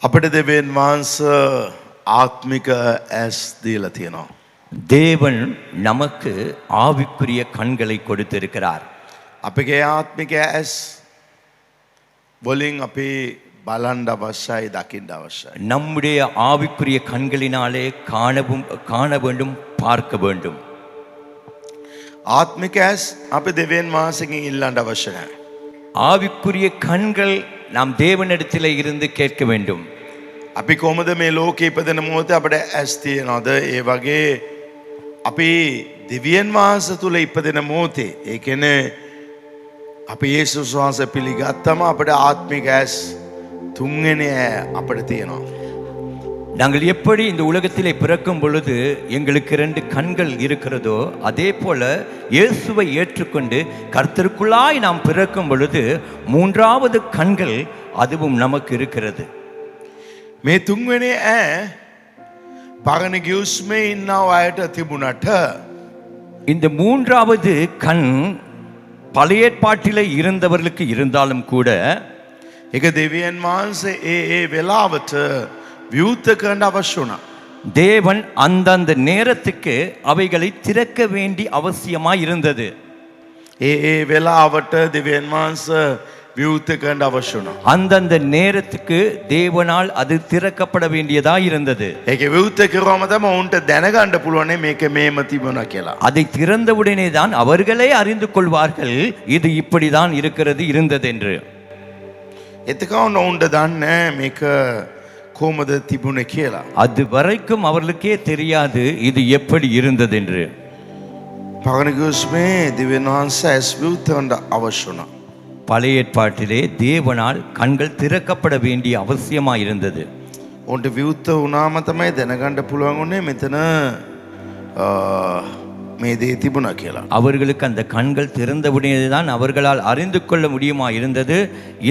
අපට දෙවියන් වහන්සේ ආත්මික ඇස් දීලා තියෙනවා. தேவன் நமக்கு ஆவிக்குரிய கண்களை கொடுத்திருக்கிறார். අපගේ ආත්මික ඇස් වලින් අපි බලන්න අවශ්‍යයි, දකින්න අවශ්‍යයි. நம்முடைய ஆவிக்குரிய கண்களினாலே காண வேண்டும், பார்க்க வேண்டும். ආත්මික ඇස් අපි දෙවියන් වහන්සේගෙන් ඉල්ලන්න අවශ්‍ය නැහැ. ஆவிக்குரிய கண்கள் நாம் தேவனிடத்திலே இருந்து கேட்க வேண்டும். අපි කොහොමද මේ ලෝකේ ඉපදෙන මොහොතේ අපිට ඇස් තියනවද? ඒ වගේ අපි දෙවියන් වහන්සේ තුල ඉපදෙන මොහොතේ, ඒ කියන්නේ අපි යේසුස් වහන්සේ පිළිගත්තම අපිට ආත්මික ඇස් තුන්වෙනි අපිට තියෙනවා. நாங்கள் எப்படி இந்த உலகத்திலே பிறக்கும் பொழுது எங்களுக்கு 2 கண்கள் இருக்கிறதோ, அதே போல இயேசுவை ஏற்றுக்கொண்டு கர்த்தருக்குள்ளாய் நாம் பிறக்கும் பொழுது 3வது கண்கள் அதுவும் நமக்கு இருக்கிறது. මේ තුන්වෙනි පරණ ගිවිසුමේ ඉන්න අයට තිබුණට இந்த 3வது கண் பழைய ஏற்பாட்டிலே இருந்தவர்களுக்கு இருந்தாலும் கூட ඒක දෙවියන් වහන්සේ ඒ වෙලාවට විවෘත කරන්න අවශ්‍ය වුණා. தேவன் அந்தந்த நேரத்துக்கு அவைகளை திறக்க வேண்டி அவசியமாய் இருந்தது. ඒ වෙලාවට දෙවියන් වහන්සේ විවෘත කරන්න අවශ්‍ය වුණා. அந்தந்த நேரத்துக்கு தேவனால் அது திறக்கப்பட வேண்டியதா இருந்தது. ඒක විවෘත කරුවම තමයි උන්ට දැනගන්න පුළුවන් මේක මේම තිබුණා කියලා. அதை திறந்தவுடனே தான் அவர்களே அறிந்து கொள்வார்கள் இது இப்படிதான் இருக்கிறது இருந்தது என்று. එතකන් උන්ට දන්නේ මේක කොහොමද තිබුණේ කියලා. அது வரைக்கும் அவர்களுக்கே தெரியாது இது எப்படி இருந்தது என்று. පරණ ගිවිසුමේ දෙවියන් වහන්සේ ඇස් විවෘත කරන්න අවශ්‍ය වුණා. பழைய ஏற்பாட்டிலே தேவனால் கண்கள் திறக்கப்பட வேண்டிய அவசியமாய் இருந்தது. උන්ට විවෘත වුණාම තමයි දැනගන්න පුළුවන් උනේ මෙතන මේ දේ තිබුණා කියලා. அவர்களுக்கு அந்த கண்கள் திறந்தவுடனே தான் அவர்களால் அறிந்து கொள்ள முடியுமா இருந்தது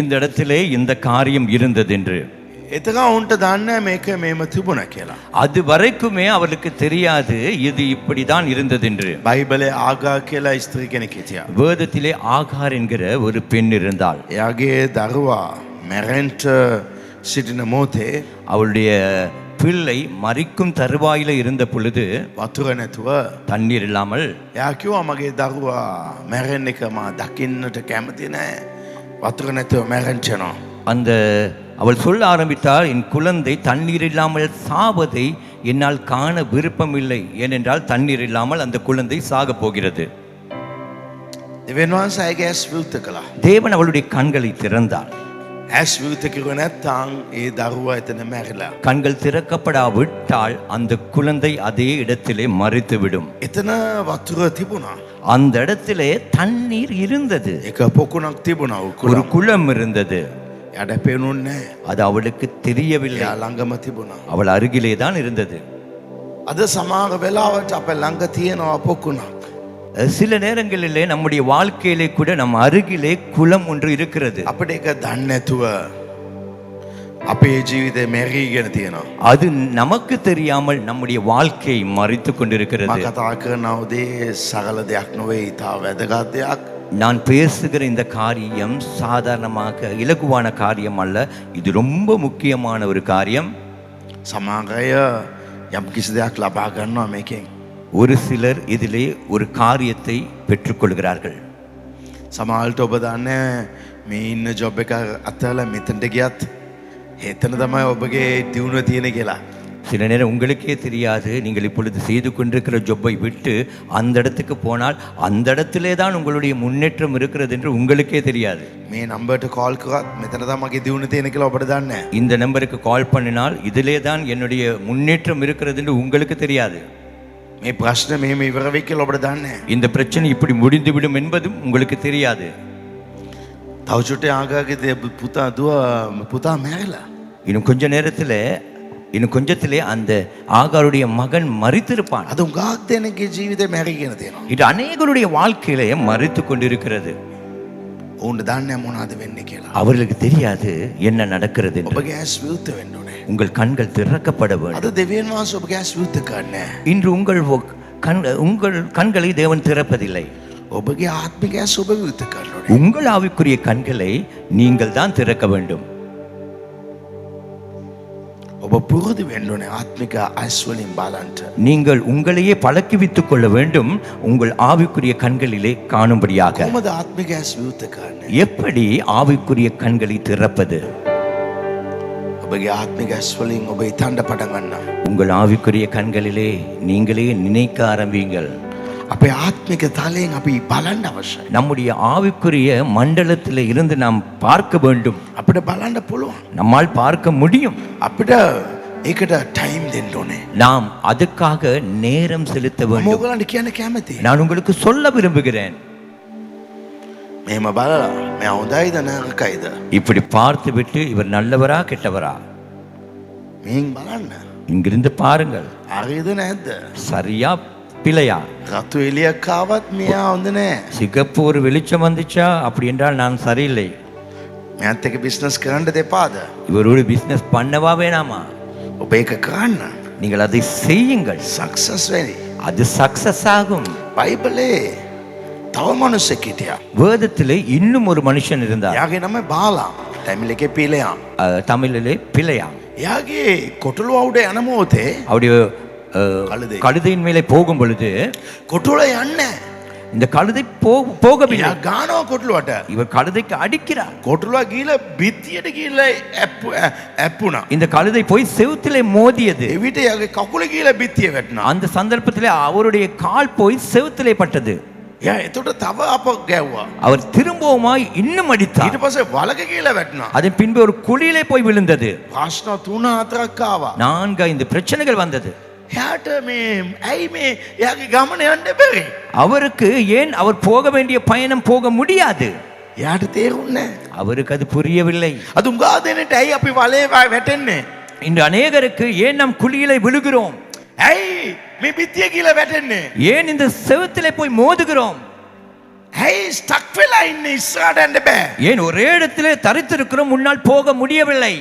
இந்த இடத்திலே இந்த காரியம் இருந்தது என்று. එතකන් උන්ට දන්නේ මේක මේම තිබුණා කියලා. அது வரைக்குமே அவர்களுக்கு தெரியாது இது இப்படிதான் இருந்தது என்று. බයිබලේ ආගා කියලා ස්ත්‍රී කෙනෙක් හිටියා. வேதத்திலே ஆகார் என்கிற ஒரு பெண் இருந்தாள். එයාගේ දරුවා මැරෙන්ට සිටින මොහොතේ அவளுடைய பிள்ளை மரிக்கும் தருவாயில இருந்த பொழுது වතුර නැතුව தண்ணீர் இல்லாமல் එයා කිව්වා මගේ දරුවා මැරෙන්න එක මා දකින්නට කැමති නැහැ. වතුර නැතුව මැරෙන්න යනවා. அந்த அவள் சொல்ல ஆரம்பித்தாள், என் குழந்தை தண்ணீர் இல்லாமல் சாவதை என்னால் காண விருப்பமில்லை, ஏனென்றால் தண்ணீர் இல்லாமல் அந்த குழந்தை சாக போகிறது. දෙවියන් වහන්සේ ඇගේ ඇස් විවෘත කළා. தேவன் அவளுடைய கண்களை திறந்தார். ඇස් විවෘත කරුවේ නැත්නම් ඒ දරුවා එතන මැරිලා. கண்கள் திறக்கப்படாவிட்டால் அந்த குழந்தை அதே இடத்திலே மரித்துவிடும். එතන වතුර තිබුණා. அந்த இடத்திலே தண்ணீர் இருந்தது, ඒක පොකුණක් තිබුණා. ஒரு குளம் இருந்தது. යට පේනුන්නේ නැහැ. அது அவளுக்கு தெரியவில்லை, එයා ළඟම තිබුණා. அவள் அருகிலே தான் இருந்தது. අද සමහර වෙලාවට අපේ ළඟ තියෙනවා පොකුණක්. சில நேரங்களிலே நம்முடைய வாழ்க்கையிலே கூட நம் அருகிலே குளம் ஒன்று இருக்கிறது. අපිට ඒක දන්නේ නැතුව අපේ ජීවිතේ මෙරීගෙන තියෙනවා. அது நமக்கு தெரியாமல் நம்முடைய வாழ்க்கையை மறித்து கொண்டிருக்கிறது. මම කතා කරනවදී සරල දෙයක් නෙවෙයි, ඉතා වැදගත් දෙයක්. நான் பேசுகிற இந்த காரியம் சாதாரணமாக இலகுவான காரியம் அல்ல, இது ரொம்ப முக்கியமான ஒரு காரியம். සමහර අය යම් කිසි දෙයක් ලබා ගන්නවා මේකෙන්. ஒரு சிலர் இதிலே ஒரு காரியத்தை பெற்றுக்கொள்கிறார்கள். සමහරවිට ඔබ දන්නේ මේ ඉන්න ජොබ් එක අතහැරලා මෙතනට ගියත් එතන තමයි ඔබගේ දියුණුව තියෙන්නේ කියලා. சில நேரம் உங்களுக்கே தெரியாது, நீங்கள் இப்பொழுது செய்து கொண்டிருக்கிற ஜொப்பை விட்டு அந்த இடத்துக்கு போனால் அந்த இடத்திலே தான் உங்களுடைய முன்னேற்றம் இருக்கிறது என்று உங்களுக்கே தெரியாது. මේ නම්බරට කෝල් කරත් මෙතන තමයි මගේ දියුණුව තියෙන්නේ කියලා ඔබට දන්නේ නැහැ. இந்த நம்பருக்கு கால் பண்ணினால் இதிலே தான் என்னுடைய முன்னேற்றம் இருக்கிறது என்று உங்களுக்கு தெரியாது. මේ ප්‍රශ්න මෙහෙම ඉවර වෙයි කියලා ඔබට දන්නේ නැහැ. இந்த பிரச்சனை இப்படி முடிந்துவிடும் என்பதும் உங்களுக்கு தெரியாது. තව චුට්ටේ ආගාගේ පුතා මැරිලා. இன்னும் கொஞ்சத்திலே அந்த ஆகாருடைய மகன் மரித்திருப்பான். අද උගාක් දෙනෙක්ගේ ජීවිතේ මැරිගෙන තියෙනවා. இது அநேகருடைய வாழ்க்கையிலே மரித்து கொண்டிருக்கிறது. ඔවුන්ට දන්නේ මොනවද වෙන්නේ කියලා. அவர்களுக்கு தெரியாது என்ன நடக்கிறது என்று. ඔබගේ ඇස් විවෘත වෙන්න ඕනේ. உங்கள் கண்கள் திறக்கப்பட வேண்டும். අද දෙවියන් වහන්සේ ඔබගේ ඇස් විවෘත කරන්නේ. இன்று உங்கள் கண்களை தேவன் திறப்பதில்லை. ඔබගේ ආත්මික ඇස් ඔබ විවෘත කරන්න ඕනේ. உங்கள் ஆவிக்குரிய கண்களை நீங்கள் தான் திறக்க வேண்டும். ඔබ පුරුදු වෙන්න ඕනේ ආත්මික ඇස් වලින් බලන්න. நீங்கள் உங்களையே பழக்கிவித்துக் கொள்ள வேண்டும் உங்கள் ஆவிக்குரிய கண்களிலே காணும்படியாக. කොහොමද ආත්මික ඇස් විවෘත කරන්නේ? எப்படி ஆவிக்குரிய கண்களை திறப்பது? ඔබගේ ආත්මික ඇස් වලින් ඔබ හිතන්න පටන් ගන්නවා. உங்கள் ஆவிக்குரிய கண்களிலே நீங்களே நினைக்க ஆரம்பிங்கள். අපේ ආත්මික තලයෙන් අපි බලන්න අවශ්‍යයි. நம்முடைய ஆவிக்குரிய மண்டலத்தில் இருந்து நாம் பார்க்க வேண்டும். අපිට බලන්න පුළුවන්. நம்மால் பார்க்க முடியும். අපිට ඒකට ටයිම් දෙන්න ඕනේ. நாம் அதுக்காக நேரம் செலுத்த මම வேண்டும். ඔයගලන්ට කියන්න කැමතියි. நான் உங்களுக்கு சொல்ல விரும்புகிறேன். මෙහෙම බලලා මෙයා හොඳයිද නරකයිද? இப்படி பார்த்து விட்டு இவர் நல்லவரா கெட்டவரா මෙහෙන් බලන්න. இங்கிருந்து பாருங்கள். හරිද නැද්ද? சரியா பிழையா? රතු එළියක් ආවත් මෙයා හොඳ නැහැ. சிகப்பு ஒரு வெளிச்சம் வந்துச்சா அப்படி என்றால் நான் சரியில்லை. මෙයාත් එක්ක බිස්නස් කරන්න දෙපාද? இவரோடு பிசினஸ் பண்ணவா வேணாமா? ඔබ ඒක කරන්න. நீங்கள் அதை செய்யுங்கள். සක්සස් වෙයි. அது சக்சஸ் ஆகும். බයිබලේ තව මිනිස්සෙක් හිටියා. வேதத்திலே இன்னும் ஒரு மனுஷன் இருந்தார். එයාගේ නම බාලාම්. තමිල් එකේ පීලයන්. தமிழிலே பிழையா. එයාගේ කොටුළු අවුඩ යන මොහොතේ அவருடைய கழுதை. கழுதையின் மேலே போகும் பொழுது කොටුල යන්නේ. இந்த கழுதை போகவில்லை. එයා ගානවා කොටුලුවට. இவர் கழுதைக்கு அடிக்கிறார். කොටුලුව ගිහලා බිත්තියට ගිහලා ඇප්පුණා. இந்த கழுதை போய் செவுத்திலே மோதியது. එවිට එයාගේ කකුල ගිහලා බිත්තිය වැටුණා. அந்த சந்தர்ப்பத்திலே அவருடைய கால் போய் செவுத்திலே பட்டது. එයා එතකොට තව අප ගැව්වා. அவர் திரும்பவுமாய் இன்னும் அடித்தார். ඊට පස්සේ වලක ගිහලා වැටුණා. அதன் பின்பு ஒரு குழியிலே போய் விழுந்தது. ප්‍රශ්න 3-4ක් ආවා. 4-5 பிரச்சனைகள் வந்தது. එයාට මේ ඇයි මේ එයාගේ ගමන යන්න බැරි? அவருக்கு ஏன் அவர் போக வேண்டிய பயணம் போக முடியாது? එයාට තේරුන්නේ නැහැ. அவருக்கு அது புரியவில்லை. අද උඟා දෙනට ඇයි අපි වලේ වැටෙන්නේ? இன்று அநேகருக்கு ஏன் நாம் குழியிலே விழுகிறோம்? ඇයි මේ බිත්තිය ගිහලා වැටෙන්නේ? ஏன் இந்த செவுத்திலே போய் மோதுகிறோம்? ඇයි ස්ටක් වෙලා ඉන්නේ ඉස්සරහට යන්න බෑ? ஏன் ஒரே இடத்திலே தரித்திருக்கிறோம், முன்னால் போக முடியவில்லை?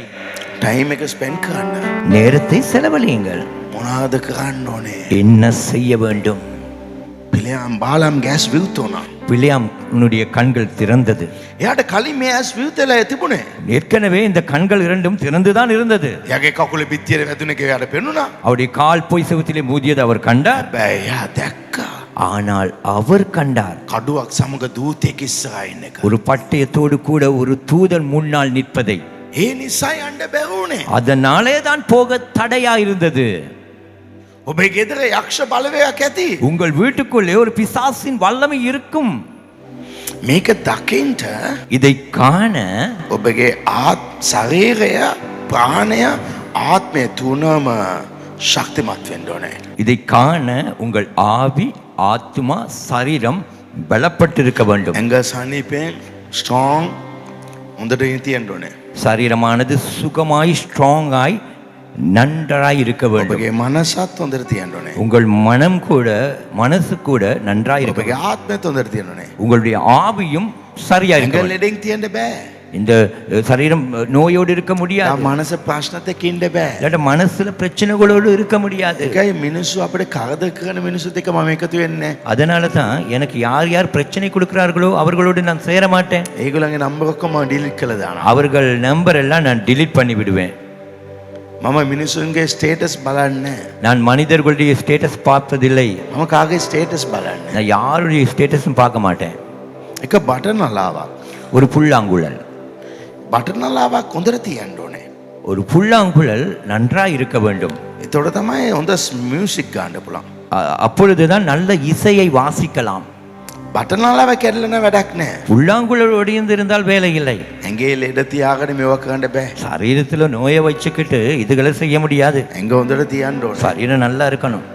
டைம் එක ස්පෙන්ඩ් කරන්න. நேரத்தை செலவழியுங்கள். මොනවාද කරන්න ඕනේ? என்ன செய்ய வேண்டும்? පිළියම් බාලම් ගෑස් විවෘත වුණා. பிலியாமுடைய கண்கள் திறந்தது. එයාට කලින් මේ ඇස් විවෘතලා තිබුණේ. ஏற்கனவே இந்த கண்கள் இரண்டும் திறந்துதான் இருந்தது. එයාගේ කකුල පිටියට වැදුන එක එයාට පෙනුණා. அவருடைய கால் போய் செவுத்திலே மோதியது அவர் கண்டார். හැබැයි එයා දැක්කා. ஆனால் அவர் கண்டார் කඩුවක් සමග දූතෙක් ඉස්සරහා ඉන්න එක. ஒரு பட்டயத்தோடு கூட ஒரு தூதன் முன்னால் நிற்பதை. ඒ නිසා යන්න බැරුණේ. அதனாலே தான் போக தடையா இருந்தது. ඔබේ ගෙදර යක්ෂ බලවේගයක් ඇති. உங்கள் வீட்டுக்குள்ளே ஒரு பிசாசின் வல்லமை இருக்கும். මේක දකින්ට இதை காண ඔබගේ ශරීරය ප්‍රාණය ආත්මය තුනම ශක්තිමත් වෙන්න ඕනේ. இதை காண உங்கள் ஆவி, ஆத்மா, சரீரம் பலப்பட்டிருக்க வேண்டும். ඇඟ සනීපෙන් ස්ට්‍රෝං හොඳට තියෙන්න ඕනේ. சரீரமானது சுகமாய் ஸ்ட்ராங்காய் நன்றாய் இருக்க வேண்டும். ඔබගේ මනසත් හොඳට තියෙන්න ඕනේ. உங்கள் மனசு கூட நன்றாய் இருக்க ඔබගේ வேண்டும். ආත්මයත් හොඳට තියෙන්න ඕනේ. உங்களுடைய ஆவியும் சரியா இருக்க ඇඟ வேண்டும். ලෙඩෙන් තියෙන්න බෑ. இந்த சரீரம் நோயோடு இருக்க முடியாது. මනස ප්‍රශ්නත් එක්ක ඉන්න බෑ. இல்லாட்ட மனசுல பிரச்சனைகளோடு இருக்க முடியாது. ඒකයි මිනිස්සු අපිට කරදර කරන මිනිස්සුත් එක්ක මම එකතු වෙන්නේ. அதனால தான் எனக்கு யார் யார் பிரச்சனை கொடுக்கிறார்களோ அவர்களோடு நான் சேர மாட்டேன். ඒගොල්ලන්ගේ නම්බර් ඔක්කොම ඩිලීට් කළා දානවා. அவர்கள் நம்பர் எல்லாம் நான் delete பண்ணி விடுவேன். මම මිනිස්සුන්ගේ ස්ටේටස් බලන්නේ. நான் மனிதர்களுடைய ஸ்டேட்டஸ் பார்ப்பதில்லை. මම කාගේ ස්ටේටස් බලන්නේ. நான் யாருடைய ஸ்டேட்டஸும் பார்க்க மாட்டேன். එක බටන් අලාවක්. ஒரு புல்லாங்குழல் බටන් අලාවක් හොඳට තියන්න ඕනේ. ஒரு புல்லாங்குழல் நன்றாய் இருக்க வேண்டும். එතකොට තමයි හොඳ මියුසික් ගන්න පුළුවන්. அப்பொழுதுதான் நல்ல இசையை வாசிக்கலாம். බටන් අලාව කැඩලා නම් වැඩක් නැහැ. புல்லாங்குழல் ஒடிந்து இருந்தால் வேலை இல்லை. ඇඟේ ලෙඩ තියාගෙන මේව කරන්න බෑ. சரீரத்துல நோயை வச்சுக்கிட்டு இதுகளை செய்ய முடியாது. ඇඟ හොඳට තියන්න ඕනේ. சரீரம் நல்லா இருக்கணும்.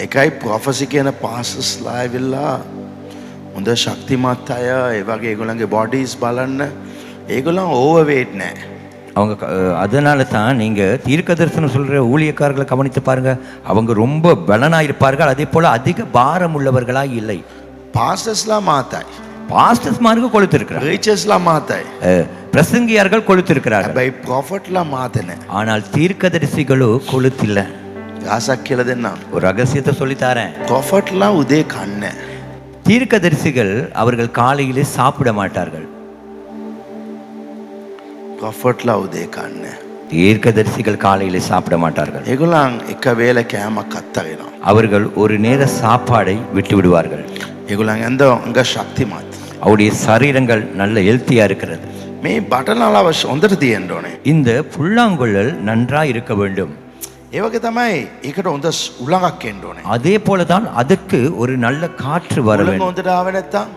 ඒකයි ප්‍රොෆෙසි කියන පාසස්ලා ඇවිල්ලා හොඳ ශක්තිමත් අය ඒ වගේ ඒගොල්ලන්ගේ බොඩීස් බලන්න ඒගොල්ලන් ඕවර්වේට් නෑ. அவங்க அதனால தான் நீங்க தீர்க்க தரிசனம் சொல்ற ஊழியக்காரர்களை கவனித்து பாருங்க. அவங்க ரொம்ப பலனா இருப்பார்கள். அதே போல அதிக பாரம் உள்ளவர்களா இல்லை. පාස්ටර්ස්ලා මාතයි. பாஸ்டர்ஸ்மாருக்கு கொளுத்திருக்கிறார். ප්‍රීචර්ස්ලා මාතයි. பிரசங்கியார்கள் கொளுத்திருக்கிறார்கள். හැබැයි ප්‍රොෆට්ලා මාත නෑ. ஆனால் தீர்க்கதரிசிகளோ கொளுத்தில்ல. රහසක් කියලා දෙන්නම්. ஒரு ரகசியத்தை சொல்லித்தாரேன். ප්‍රොෆට්ලා උදේ කන්නේ. தீர்க்கதரிசிகள் அவர்கள் காலையிலே சாப்பிட மாட்டார்கள். ප්‍රොෆට්ලා උදේ කන්නේ. தீர்க்கதரிசிகள் காலையிலே சாப்பிட மாட்டார்கள். ඒගොල්ලන් එක වේල කෑමක් අත්තගෙනවා. அவர்கள் ஒரு நேர சாப்பாடை விட்டு விடுவார்கள். ඒගොල්ලන් ඇඳ අංග ශක්තිමත්. அவருடைய சரீரங்கள் நல்ல ஹெல்த்தியா இருக்கிறது. මේ බටනලාව හොඳට තියෙන්න ඕනේ. இந்த புல்லாங்குழல் நன்றாய் இருக்க வேண்டும். ඒ වගේ තමයි ඒකට හොඳ උලඟක් එන්න ඕනේ. அதே போலதான் அதற்கு ஒரு நல்ல காற்று வர උලඟ வேண்டும். හොඳට ආවේ නැත්තම්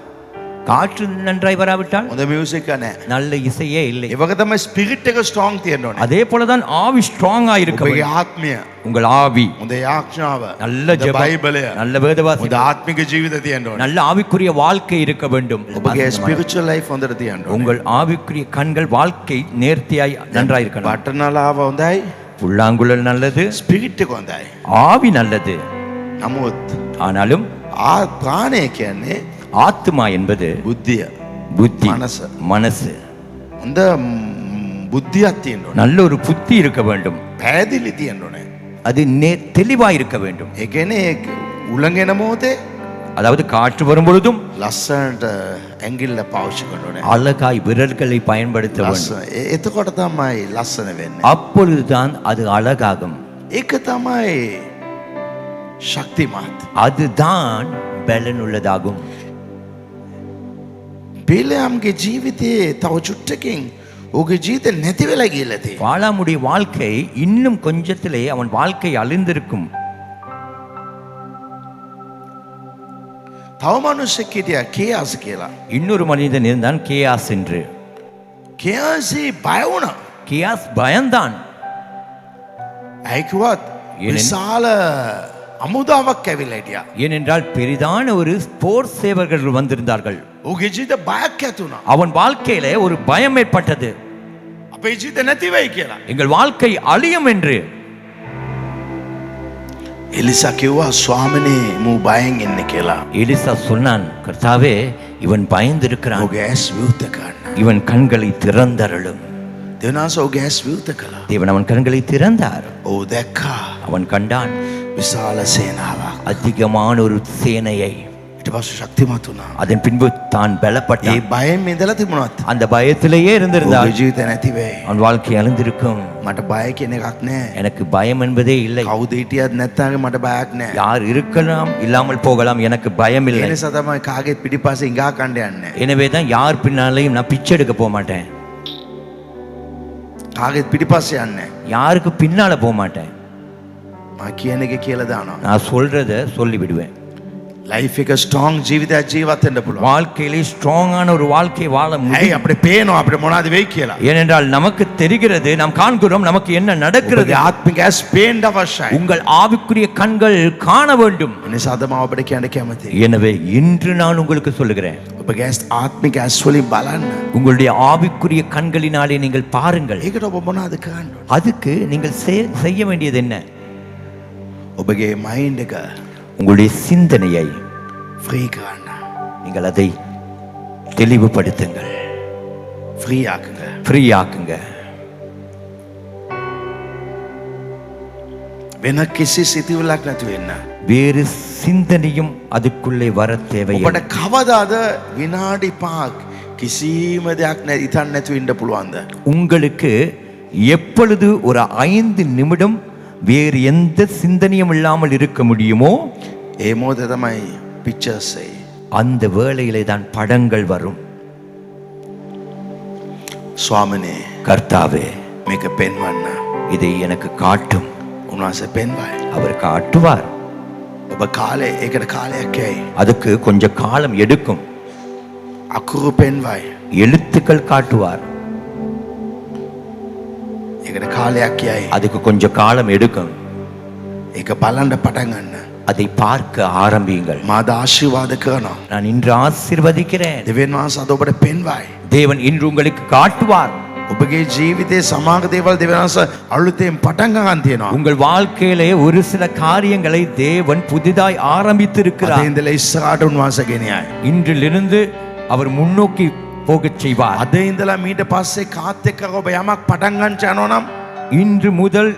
காற்று நன்றாய் வராவிட்டால் හොඳ මියුසික් නැහැ. நல்ல இசையே இல்லை. ඒ වගේ තමයි ස්පිරිට් එක ස්ට්‍රෝං තියෙන්න ඕනේ. அதே போலதான் ஆவி ஸ்ட்ராங்கா இருக்க ඔබගේ வேண்டும். ආත්මය, உங்கள் ஆவி හොඳ යාඥාව, நல்ல හොඳ ஜெபம், බයිබලය, நல்ல வேதவாசி, හොඳ ආත්මික ජීවිත තියෙන්න ඕනේ. நல்ல ஆவிக்குரிய வாழ்க்கை இருக்க வேண்டும். ඔබගේ ස්පිරිචුවල් ලයිෆ් හොඳට තියෙන්න ඕනේ. உங்கள் ஆவிக்குரிய கண்கள் வாழ்க்கை நேர்த்தியாய் நன்றாய் இருக்கணும். බටනලාව හොඳයි, புல்லாங்குழல் நல்லது, ස්පිරිට් එක හොඳයි. ஆவி நல்லது. නමුත් ஆனாலும் ප්‍රාණය කියන්නේ ஆத்மா என்பது බුද්ධිය, புத்தி, மனசு. மனசு. හොඳ බුද්ධියක් තියෙන්න ඕනේ. நல்ல ஒரு புத்தி இருக்க வேண்டும். පැහැදිලි තියෙන්න ඕනේ. அது தெளிவாய் இருக்க வேண்டும். ඒ කියන්නේ උලඟෙන මොහොතේ அதாவது காற்று வரும் பொழுதும் ලස්සනට ඇඟිල්ල පාවිච්චි කරන්න ඕනේ. அழகாய் விரல்களை பயன்படுத்த வேண்டும். ලස්සන. එතකොට තමයි ලස්සන වෙන්නේ. அப்பொழுதுதான் அது அழகாகும். ඒක තමයි ශක්තිමත්. அதுதான் பலனுள்ளதாகும். බිලයම්ගේ ජීවිතයේ තව චුට්ටකින් ඔහුගේ ජීවිතේ නැති වෙලා ගිහලා තියෙනවා. பாலாமுடைய வாழ்க்கை இன்னும் கொஞ்சத்திலே அவன் வாழ்க்கை அழிந்திருக்கும். තව මිනිස්සෙක් හිටියා කේයාස් කියලා. இன்னொரு மனிதன் இருந்தான் கேயாஸ் என்று. කේයාසි බය වුණා. கேயாஸ் பயந்தான். ඇයි කිව්වත් විශාල අමුදාවක් ඇවිල්ලා හිටියා. ஏனென்றால் பெரிதான ஒரு போர் சேவகர்கள் வந்திருந்தார்கள். ඔහුගේ ජීවිතේ බයක් ඇති වුණා. அவன் வாழ்க்கையில ஒரு பயம் ஏற்பட்டது. අපේ ජීවිතේ නැති වෙයි කියලා. எங்கள் வாழ்க்கை அழியும் என்று. එලිසා කිව්වා ස්වාමිනේ මූ බයෙන් ඉන්නේ කියලා. எலிசா சொன்னான், கர்த்தாவே இவன் பயந்திருக்கிறான், ඔහුගේ ඇස් විවෘත කරන්න. இவன் கண்களை திறந்தருளும். දෙවනාස ඔහුගේ ඇස් විවෘත කළා. தேவன் அவன் கண்களை திறந்தார். ඔහු දැක්කා அவன் கண்டான் විශාල සේනාවක්. அதிகமான ஒரு சேனையை. ඊට පස්සේ ශක්තිමත් වුණා. அதன் பின்பு தான் ඒ பலப்பட்டான். බයෙන් ඉඳලා තිබුණත් அந்த பயத்திலேயே இருந்திருந்தார். ඔහුගේ ජීවිතේ නැති වෙයි. அவன் வாழ்க்கை அழிந்திருக்கும். මට බය කියන එකක් නැහැ. எனக்கு பயம் என்பதே இல்லை. කවුද හිටියත් නැත්නම් මට බයක් නැහැ. யார் இருக்கலாம் இல்லாமல் போகலாம், எனக்கு பயம் ඒ இல்லை. නිසා තමයි කාගේ පිටිපස්සේ ඉඟා කණ්ඩ යන්නේ. எனவே தான் யார் பின்னாலையும் நான் பிச்சை எடுக்க போக மாட்டேன். කාගේ පිටිපස්සේ යන්නේ. யாருக்கு பின்னால போக மாட்டேன். මම කියන එක කියලා දානවා. நான் சொல்றத சொல்லி விடுவேன். ලයිෆ් එක ස්ට්‍රෝං ජීවිතයක් ජීවත් වෙන්න පුළුවන්. வாழ்க்கையிலே ஸ்ட்ராங்கான ஒரு வாழ்க்கை வாழ ඇයි முடியும். අපිට පේනවා අපිට මොනවද වෙයි කියලා. ஏனென்றால் நமக்கு தெரிகிறது, நாம் காண்கிறோம் நமக்கு என்ன நடக்கிறது. ඔබගේ ආත්මික ඇස් පේන්න අවශ්‍යයි. உங்கள் ஆவிக்குரிய கண்கள் காண வேண்டும். ඒ නිසා අද මම ඔබට කියන්න කැමතියි. எனவே இன்று நான் உங்களுக்கு சொல்லுகிறேன், ඔබගේ ඇස් ආත්මික ඇස් වලින් බලන්න. உங்களுடைய ஆவிக்குரிய கண்களினாலே நீங்கள் பாருங்கள். ඒකට ඔබ මොනවද කරන්න ඕනේ? அதுக்கு நீங்கள் செய்ய வேண்டியது என்ன? ඔබගේ මයින්ඩ් එක உங்களுடைய சிந்தனையை ෆ්‍රී කරන්න. நீங்கள் அதை தெளிவுபடுத்துங்கள், ෆ්‍රී ආකங்க. ஃப்ரீயாக்குங்க. වෙන කිසි සිතුවිල්ලක් නැති වෙන්න. வேறு சிந்தனையும் அதுக்குள்ளே வர தேவையில்லை. ඔබට කවදාද විනාඩි 5ක් කිසිම දෙයක් නැති ඉතින් නැතුව ඉන්න පුළුවන්ද? உங்களுக்கு எப்பொழுது ஒரு 5 நிமிடம் வேறு எந்த சிந்தனையும் இல்லாமல் இருக்க முடியுமோ ඒ මොහොතේ තමයි පික්චර්ස් එයි. அந்த வேளையிலே தான் படங்கள் வரும். ස්වාමිනේ கர்த்தாவே මේක පෙන්වන්න. இதை எனக்கு காட்டும். උන්වහන්සේ පෙන්වයි. அவர் காட்டுவார். ඔබ කාලේ ඒකට කාලයක් යයි. அதுக்கு கொஞ்சம் காலம் எடுக்கும். අකුරු පෙන්වයි. எழுத்துக்கள் காட்டுவார். ඒකට කාලයක් යයි. அதுக்கு கொஞ்சம் காலம் எடுக்கும். ඒක බලන්න පටන් ගන්න. அதை பார்க்க ஆரம்பியுங்கள். මාද ආශිර්වාද කරනවා. நான் இன்று ஆசீர்வதிக்கிறேன். දෙවියන් වහන්සේ අද ඔබට පෙන්වයි. தேவன் இன்று உங்களுக்கு காட்டுவார். ඔබගේ ජීවිතේ සමාග දේවල් දෙවියන් වහන්සේ අලුතෙන් පටන් ගන්න තියෙනවා. உங்கள் வாழ்க்கையிலே ஒரு சில காரியங்களை தேவன் புதிதாய் අද ஆரம்பித்திருக்கிறார். ඉඳලා ඉස්සරහට උන්වහන්සේ ගෙනියයි. இன்றிலிருந்து அவர் முன்னோக்கி போகச் செய்வார். අද ඉඳලා මීට පස්සේ කාත් එක්ක ඔබ යමක් පටන් ගන්න යනවා නම් இன்று முதல்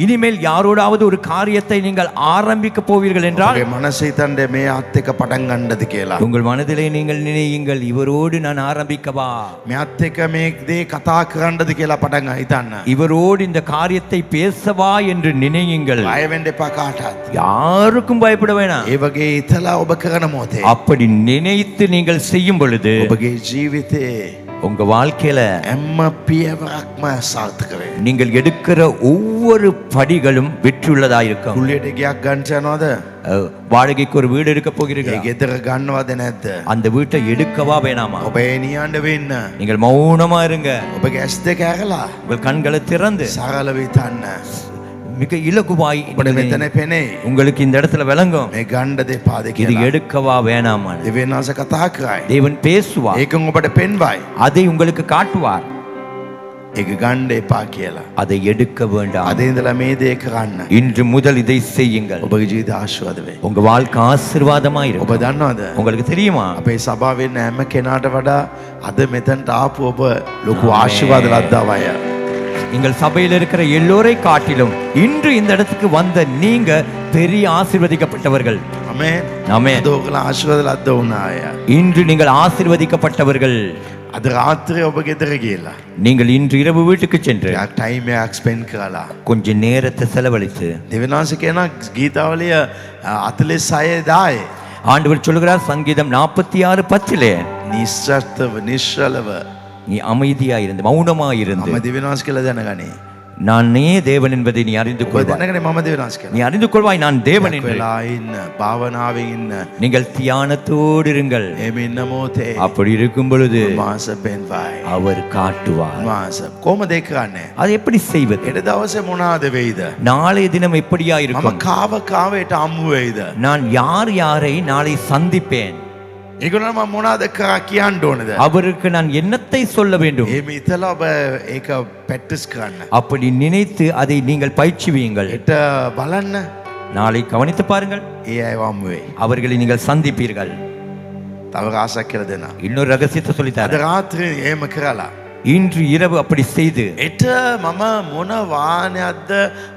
இனிமேல் யாரோடாவது ஒரு காரியத்தை நீங்கள் ஆரம்பிக்க போவீர்கள் என்றால் ඔබගේ මනස හිතන්නේ මේ අත් එක්ක පටන් ගන්නද කියලා. உங்கள் மனதிலே நீங்கள் நினையுங்கள், இவரோடு நான் ஆரம்பிக்கவா, මේ අත් එක්ක මේ දේ කතා කරන්නද කියලා පටන් හිතන්න. இவரோடு இந்த காரியத்தை பேசவா என்று நினையுங்கள். බය වෙන්න එපා කාටවත්. யாருக்கும் பயப்பட வேணாம். ඒ වගේ හිතලා ඔබ කරන මොහොතේ அப்படி நினைத்து நீங்கள் செய்யும் பொழுது ඔබගේ ජීවිතේ உங்க வாழ்க்கையில හැම පියවරක්ම සාර්ථක වෙයි. நீங்கள் எடுக்கிற ஒவ்வொரு படிகளும் வெற்றியுள்ளதாயிருக்கும். කුලියට ගියක් ගන්න යනවද? வாடகைக்கு ஒரு வீடு எடுக்க ඒ போகிறீர்கள், ගෙදර ගන්නවද නැද්ද? அந்த வீட்டை எடுக்கவா வேணாமா? ඔබ එනියන්න වෙන්න. நீங்கள் மௌனமா இருங்க, ඔබගේ ඇස් දෙක ඇරලා உங்கள் கண்களை திறந்து සරලව හිතන්න. மிக இலகுவாய் ඔබට මෙතන පෙනේ. உங்களுக்கு இந்த இடத்துல விளங்கும், මේ ගණ්ඩ දෙපාද இது කියලා. எடுக்கவா வேணாமா. දෙවියන් වහන්සේ කතා කරයි. தேவன் பேசுவார், ඒකෙන් ඔබට පෙන්වයි. அதை உங்களுக்கு காட்டுவார். ඒක ගණ්ඩ එපා කියලා. அதை எடுக்க வேண்டாம். අද ඉඳලා මේ දේ කරන්න. இன்று முதல் இதை செய்யுங்கள். ඔබගේ ජීවිත ආශිර්වාද වෙයි. உங்க வாழ்க்கை ஆசீர்வாதமா ඔබ இருக்கும். දන්නවද? உங்களுக்கு தெரியுமா, අපේ සභාවේ ඉන්න හැම කෙනාට වඩා අද මෙතනට ආපු ඔබ ලොකු ආශිර්වාද ලද්දාව අය. எங்கள் சபையில் இருக்கிற எல்லோரை காட்டிலும் இன்று இந்த இடத்துக்கு வந்த நீங்க பெரிய ஆசீர்வதிக்கப்பட்டவர்கள். ආමේන්. ஆமென். අද ඔයගොල්ලෝ ආශිර්වාද ලද්ද වුණා අය. இன்று நீங்கள் ஆசீர்வதிக்கப்பட்டவர்கள். අද රාත්‍රියේ ඔබ ගෙදර ගිහලා நீங்கள் இன்று இரவு வீட்டுக்கு சென்று ටිකක් ටයිම් එකක් ස්පෙන්ඩ් කරලා கொஞ்ச நேரத்தை செலவழித்து, දෙවියන් වහන්සේ කියන ගීතාවලිය 46:10 ஆண்டவர் சொல்கிறார் சங்கீதம் 46:10 නිශ්චලව நீ அமைதியா இருந்து, மௌனமா இருந்து, මම දෙවියන් වහන්සේ කියලා දැනගනි. நானே தேவன் என்பதை நீ அறிந்து ඔබ கொள்வாய். දැනගනි මම දෙවියන් වහන්සේ කියලා. நீ அறிந்து கொள்வாய் நான் தேவன் என்று. වෙලා ඉන්න භාවනාවෙන් ඉන්න நீங்கள் தியானத்தோடு இருங்கள். එහෙම ඉන්න මොහොතේ அப்படி இருக்கும் பொழுது මාස පෙන්වයි. அவர் காட்டுவார். මාස කොහොමද ඒක කරන්නේ? அதை எப்படி செய்வது? හෙට දවසේ මොනවාද වෙයිද? நாளைய தினம் எப்படியா මම இருக்கும்? කාවට හම්බ වෙයිද? நான் யார் யாரை நாளை சந்திப்பேன்? ඒගොල්ලෝ මම මොනවාද කියන්න ඕනද? அவருக்கு நான் என்னத்தை சொல்ல வேண்டும்? එහෙම හිතලා ඔබ ඒක ප්‍රැක්ටිස් කරන්න. அப்படி நினைத்து அதை நீங்கள் பயிற்சிவீங்கள். හෙට බලන්න நாளை கவனித்து பாருங்கள், ඒ අය හම්බ වෙයි. அவர்களை நீங்கள் சந்திப்பீர்கள். තව රාසක් කියලා දෙනවා. இன்னொரு ரகசியத்தை අද சொல்லித்தார். රාත්‍රියේ එහෙම කරලා இன்று இரவு அப்படி செய்து එට මම මොන වාහනයක්ද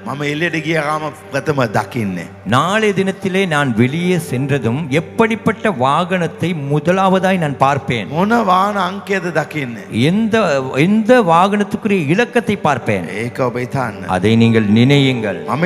මම එළියට ගිය ගාම ප්‍රථම දකින්නේ. நாளைய தினத்திலே நான் வெளியே சென்றதும் எப்படிப்பட்ட வாகனத்தை முதலாவதாய் நான் பார்ப்பேன். මොන වාහන අංකයද දකින්නේ. எந்த எந்த வாகனத்துக்குரிய இலக்கத்தை பார்ப்பேன். ඒක ඔබ හිතන්න. அதை நீங்கள் நினையுங்கள். මම